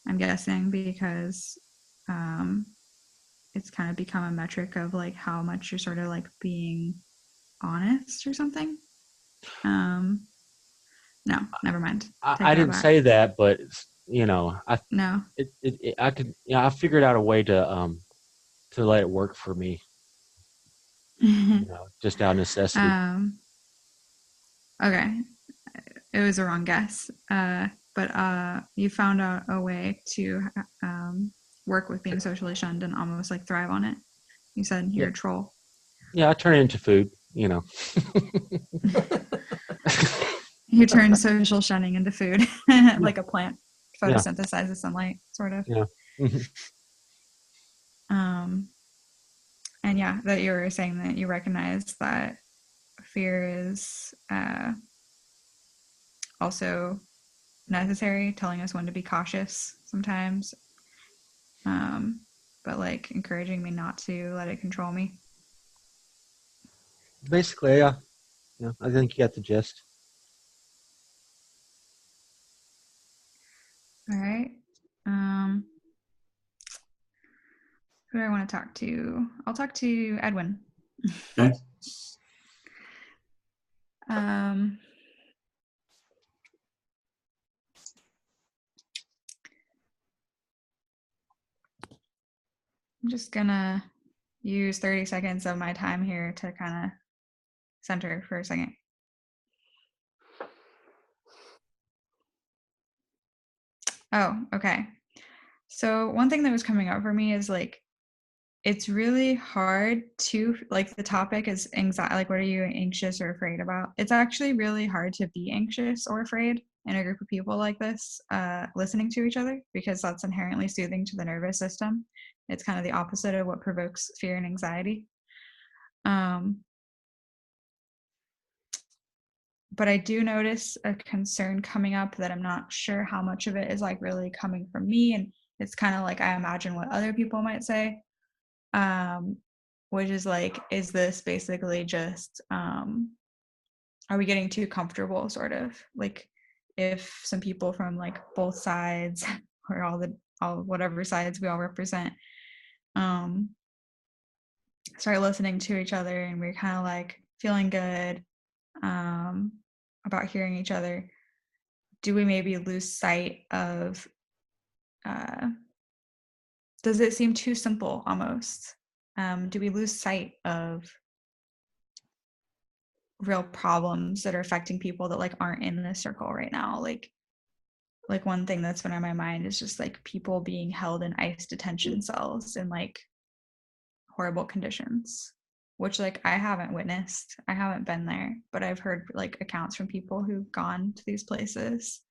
I'm guessing because it's kind of become a metric of like how much you're sort of like being honest or something. No, never mind. Take I that didn't back. say that, but you know, No. I could, I figured out a way to let it work for me, you know, just out of necessity. Okay. It was a wrong guess. But you found a way to work with being socially shunned and almost like thrive on it. You said you're Yeah. a troll. Yeah, I turn it into food, you know. You turn social shunning into food, like a plant Yeah. photosynthesizes sunlight, sort of. Yeah. And yeah, that you were saying that you recognize that fear is also necessary, telling us when to be cautious sometimes, but like encouraging me not to let it control me. Basically, yeah. Yeah, I think you got the gist. All right. Who do I want to talk to? I'll talk to Edwin. Okay. I'm just gonna use 30 seconds of my time here to kind of center for a second. Oh, okay. So one thing that was coming up for me is like, it's really hard to, like, the topic is anxiety, like what are you anxious or afraid about? It's actually really hard to be anxious or afraid in a group of people like this, listening to each other, because that's inherently soothing to the nervous system. It's kind of the opposite of what provokes fear and anxiety. But I do notice a concern coming up that I'm not sure how much of it is like really coming from me, and it's kind of like I imagine what other people might say, which is like, is this basically just are we getting too comfortable, sort of like if some people from like both sides or all whatever sides we all represent start listening to each other and we're kind of like feeling good about hearing each other, do we maybe lose sight of does it seem too simple almost? Do we lose sight of real problems that are affecting people that like aren't in this circle right now? Like one thing that's been on my mind is just like people being held in ICE detention cells in like horrible conditions, which like I haven't witnessed. I haven't been there, but I've heard like accounts from people who've gone to these places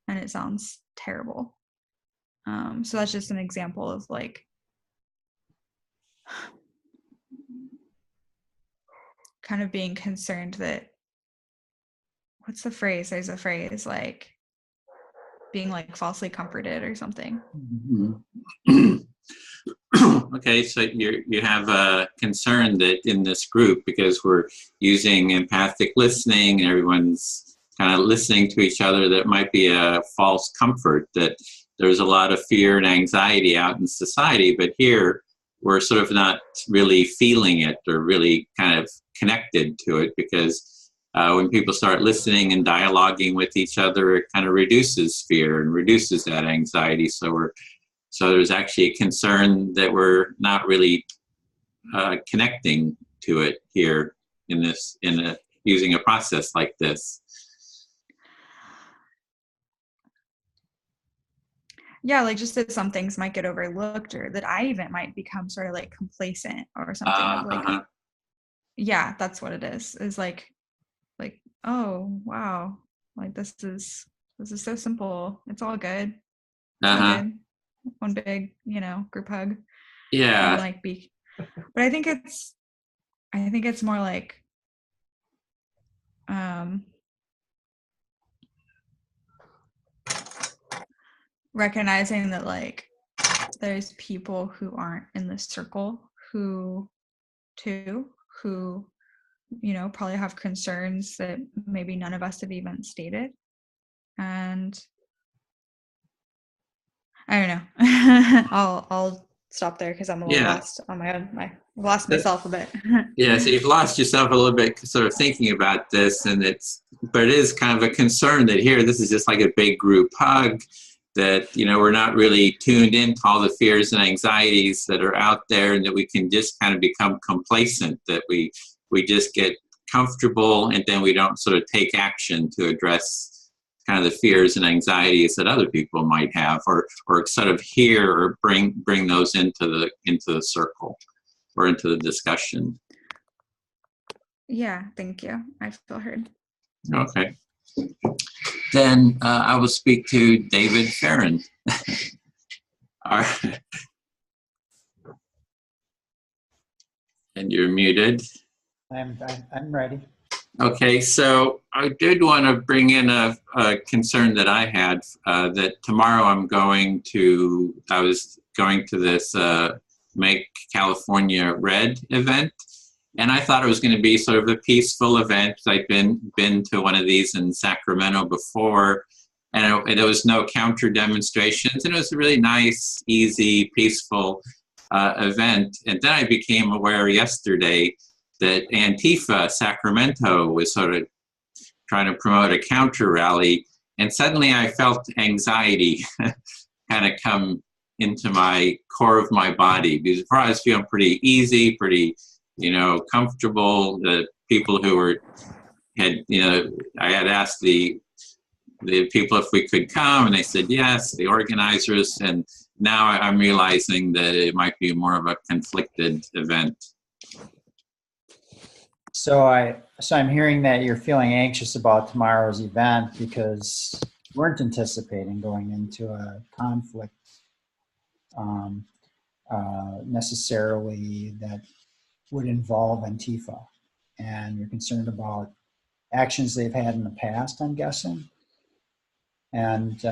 and it sounds terrible. So that's just an example of like kind of being concerned that, what's the phrase? There's a phrase like being like falsely comforted or something. Okay, so you have a concern that in this group, because we're using empathic listening and everyone's kind of listening to each other, that might be a false comfort, that there's a lot of fear and anxiety out in society, but here we're sort of not really feeling it or really kind of connected to it, because when people start listening and dialoguing with each other, it kind of reduces fear and reduces that anxiety. So there's actually a concern that we're not really connecting to it here using a process like this. Yeah, like just that some things might get overlooked, or that I even might become sort of like complacent or something of like, yeah, that's what it is like, oh wow, like this is so simple, it's all good, it's all good, one big, group hug. Yeah. And like but I think it's more like recognizing that like there's people who aren't in this circle who probably have concerns that maybe none of us have even stated. And I don't know. I'll stop there because I'm a little Yeah. lost on my own. I've lost myself a bit. Yeah, so you've lost yourself a little bit sort of thinking about this, but it is kind of a concern that here, this is just like a big group hug, that, we're not really tuned into all the fears and anxieties that are out there, and that we can just kind of become complacent, that we just get comfortable, and then we don't sort of take action to address kind of the fears and anxieties that other people might have, or sort of hear or bring those into the circle or into the discussion. Yeah, thank you. I feel heard. Okay. Then I will speak to David Farron. And you're muted. I'm ready. Okay, so I did want to bring in a concern that I had, that tomorrow I was going to this Make California Red event. And I thought it was going to be sort of a peaceful event. I'd been to one of these in Sacramento before, and there was no counter demonstrations. And it was a really nice, easy, peaceful event. And then I became aware yesterday that Antifa Sacramento was sort of trying to promote a counter rally. And suddenly I felt anxiety kind of come into my core of my body, because before I was feeling pretty easy, pretty comfortable. The people who I had asked the people if we could come, and they said yes, the organizers, and now I'm realizing that it might be more of a conflicted event. So I'm hearing that you're feeling anxious about tomorrow's event because you weren't anticipating going into a conflict necessarily that would involve Antifa, and you're concerned about actions they've had in the past, I'm guessing, and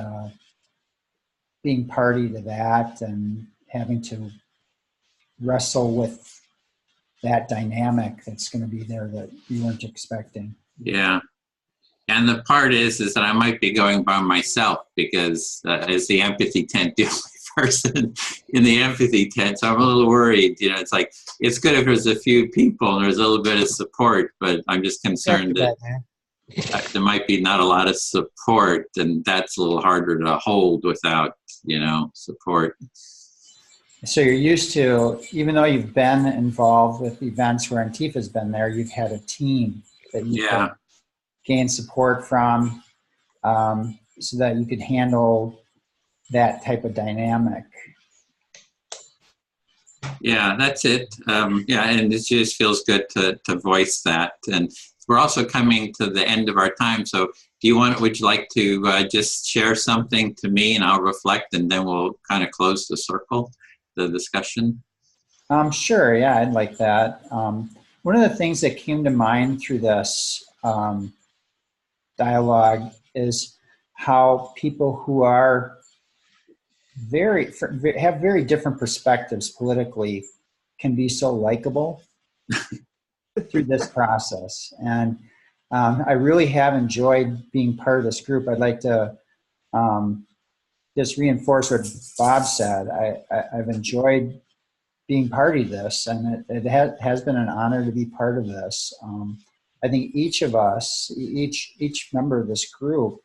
being party to that and having to wrestle with that dynamic that's going to be there that you weren't expecting. Yeah. And the part is that I might be going by myself, because as the empathy tent, the only person in the empathy tent, so I'm a little worried. It's like, it's good if there's a few people and there's a little bit of support, but I'm just concerned that there might be not a lot of support, and that's a little harder to hold without, support. So you're used to, even though you've been involved with events where Antifa's been there, you've had a team that you could gain support from, so that you could handle that type of dynamic. Yeah, that's it. And it just feels good to voice that. And we're also coming to the end of our time. So would you like to just share something to me, and I'll reflect, and then we'll kind of close the discussion? Sure, yeah, I'd like that. One of the things that came to mind through this dialogue is how people who are have very different perspectives politically can be so likable through this process. And I really have enjoyed being part of this group. I'd like to just reinforce what Bob said. I've enjoyed being part of this, and it has been an honor to be part of this. I think each of us, each member of this group,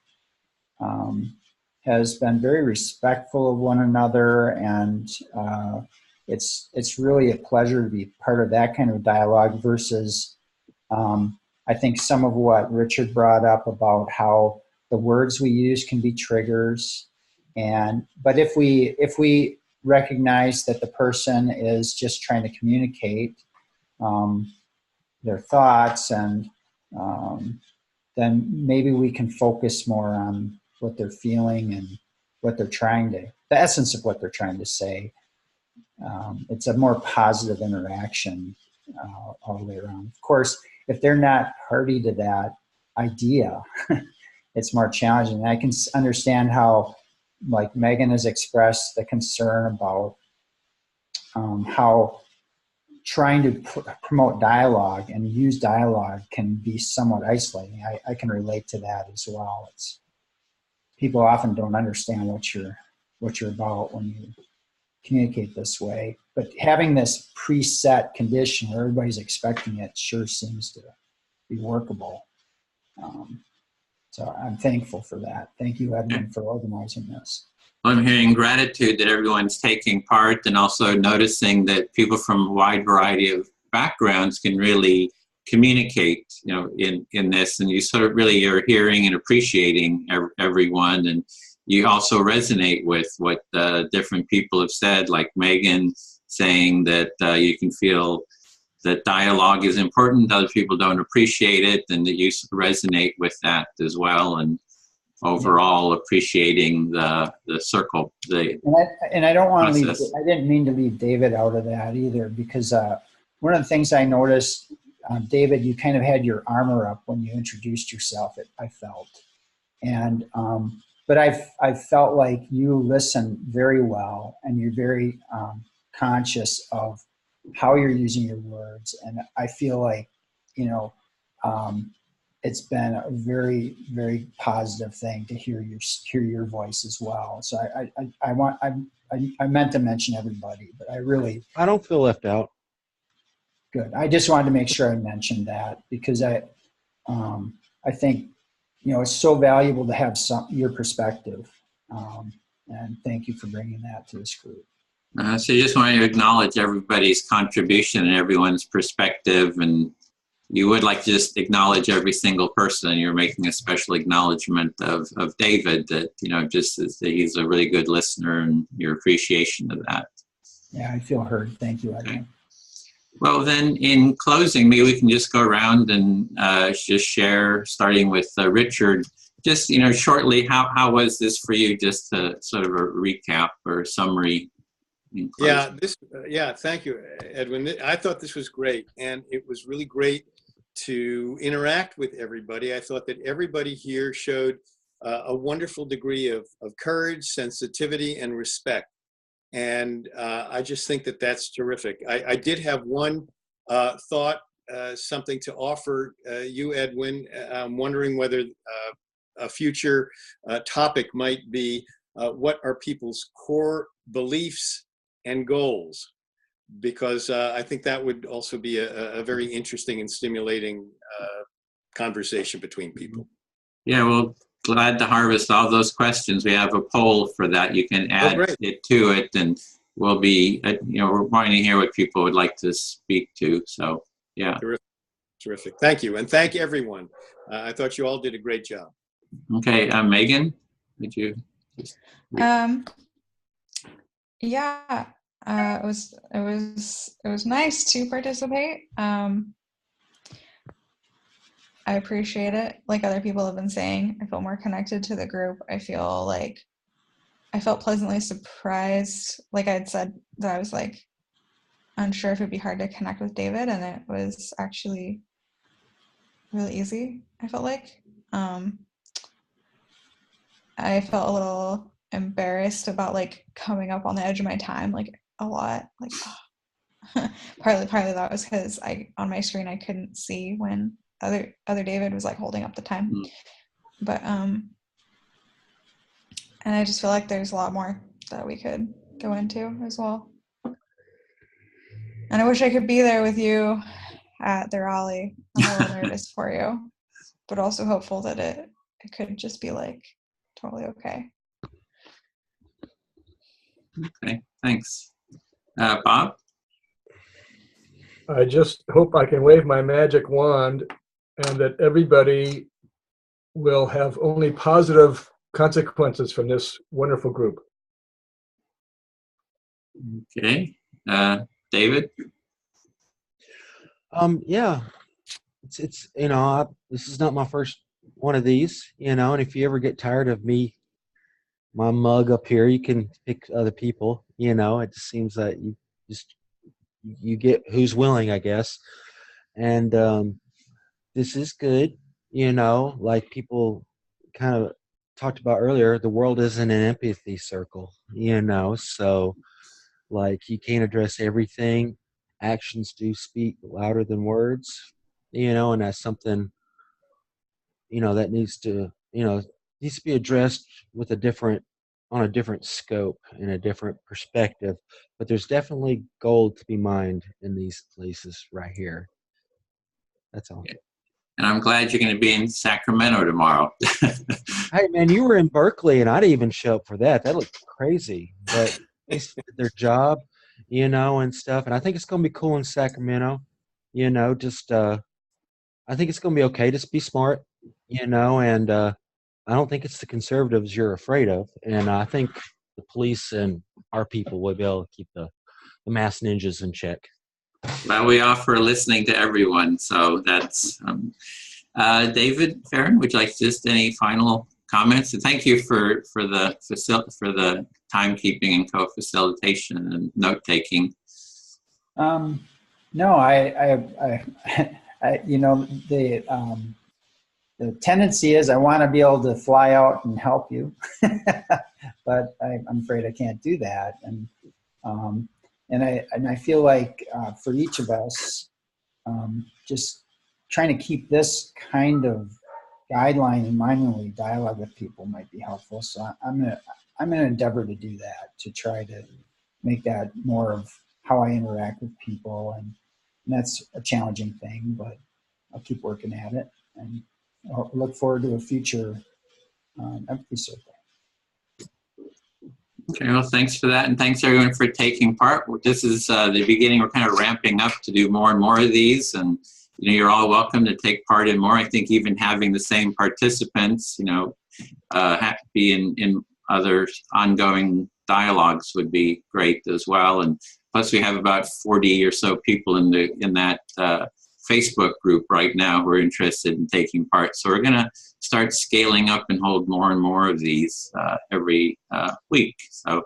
has been very respectful of one another, and it's really a pleasure to be part of that kind of dialogue versus I think some of what Richard brought up about how the words we use can be triggers, but if we recognize that the person is just trying to communicate their thoughts, and then maybe we can focus more on what they're feeling and the essence of what they're trying to say. It's a more positive interaction all the way around. Of course, if they're not party to that idea, it's more challenging. I can understand how, like Megan has expressed the concern about how trying to promote dialogue and use dialogue can be somewhat isolating. I can relate to that as well. People often don't understand what you're about when you communicate this way. But having this preset condition where everybody's expecting it sure seems to be workable. So I'm thankful for that. Thank you, Edwin, for organizing this. I'm hearing gratitude that everyone's taking part, and also noticing that people from a wide variety of backgrounds can really communicate, in this, and you sort of really are hearing and appreciating everyone, and you also resonate with what different people have said, like Megan saying that you can feel that dialogue is important, other people don't appreciate it, and that you resonate with that as well, and overall appreciating the circle. And I don't want to leave, process. I didn't mean to leave David out of that either, because one of the things I noticed, David, you kind of had your armor up when you introduced yourself, I felt. And, but I felt like you listen very well, and you're very conscious of how you're using your words. And I feel like, it's been a very, very positive thing to hear your voice as well. So I meant to mention everybody, but I don't feel left out. good. I just wanted to make sure I mentioned that, because I think, it's so valuable to have your perspective. And thank you for bringing that to this group. So you just want to acknowledge everybody's contribution and everyone's perspective, and you would like to just acknowledge every single person, and you're making a special acknowledgement of David, that, just as he's a really good listener, and your appreciation of that. Yeah, I feel heard. Thank you, Edwin. Okay. Well, then in closing, maybe we can just go around and just share, starting with Richard, just, shortly, how was this for you? Just to sort of a recap or summary. Yeah, thank you, Edwin. I thought this was great, and it was really great to interact with everybody. I thought that everybody here showed a wonderful degree of courage, sensitivity, and respect. And I just think that that's terrific. I did have one thought, something to offer you, Edwin. I'm wondering whether a future topic might be what are people's core beliefs and goals, because I think that would also be a very interesting and stimulating conversation between people. Yeah, well, glad to harvest all those questions. We have a poll for that. You can add it to it, and we'll be, we're wanting to hear what people would like to speak to. So, yeah. Terrific. Thank you. And thank everyone. I thought you all did a great job. Okay, Megan, would you? Yeah, it was nice to participate. I appreciate it. Like other people have been saying, I feel more connected to the group. I felt pleasantly surprised. Like I had said, that I was like unsure if it'd be hard to connect with David, and it was actually really easy. I felt like I felt a little embarrassed about like coming up on the edge of my time, like a lot. Like partly that was because on my screen I couldn't see when other David was like holding up the time. But and I just feel like there's a lot more that we could go into as well. And I wish I could be there with you at the rally. I'm a little nervous for you, but also hopeful that it could just be like totally okay. Okay, thanks. Bob? I just hope I can wave my magic wand and that everybody will have only positive consequences from this wonderful group. Okay. David? Yeah, it's this is not my first one of these, and if you ever get tired of my mug up here, you can pick other people, it just seems that you get who's willing, I guess. And this is good, like people kind of talked about earlier, the world isn't an empathy circle, so like you can't address everything. Actions do speak louder than words, and that's something, that needs to be addressed with a different on a different scope and a different perspective. But there's definitely gold to be mined in these places right here. That's all. And I'm glad you're going to be in Sacramento tomorrow. Hey, man, you were in Berkeley, and I didn't even show up for that. That looked crazy. But they did their job, you know, and stuff. And I think it's going to be cool in Sacramento. You know, just I think it's going to be okay. Just be smart, you know, and I don't think it's the conservatives you're afraid of. And I think the police and our people will be able to keep the mass ninjas in check. Well, we offer listening to everyone, so that's David Farron. Would you like just any final comments? And thank you for the timekeeping and co-facilitation and note taking. No, I you know, the tendency is I want to be able to fly out and help you, but I'm afraid I can't do that. And I feel like for each of us, just trying to keep this kind of guideline in mind when we dialogue with people might be helpful. So I'm gonna endeavor to do that, to try to make that more of how I interact with people, and that's a challenging thing, but I'll keep working at it, and I'll look forward to a future empathy circle. Okay, well, thanks for that, and thanks everyone for taking part. This is the beginning. We're kind of ramping up to do more and more of these, and you know, you're all welcome to take part in more. I think even having the same participants, you know, be in other ongoing dialogues would be great as well. And plus, we have about 40 or so people in that Facebook group right now who are interested in taking part. So we're going to start scaling up and hold more and more of these every week. So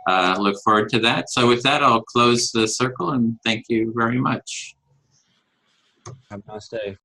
look forward to that. So with that, I'll close the circle and thank you very much. Have a nice day.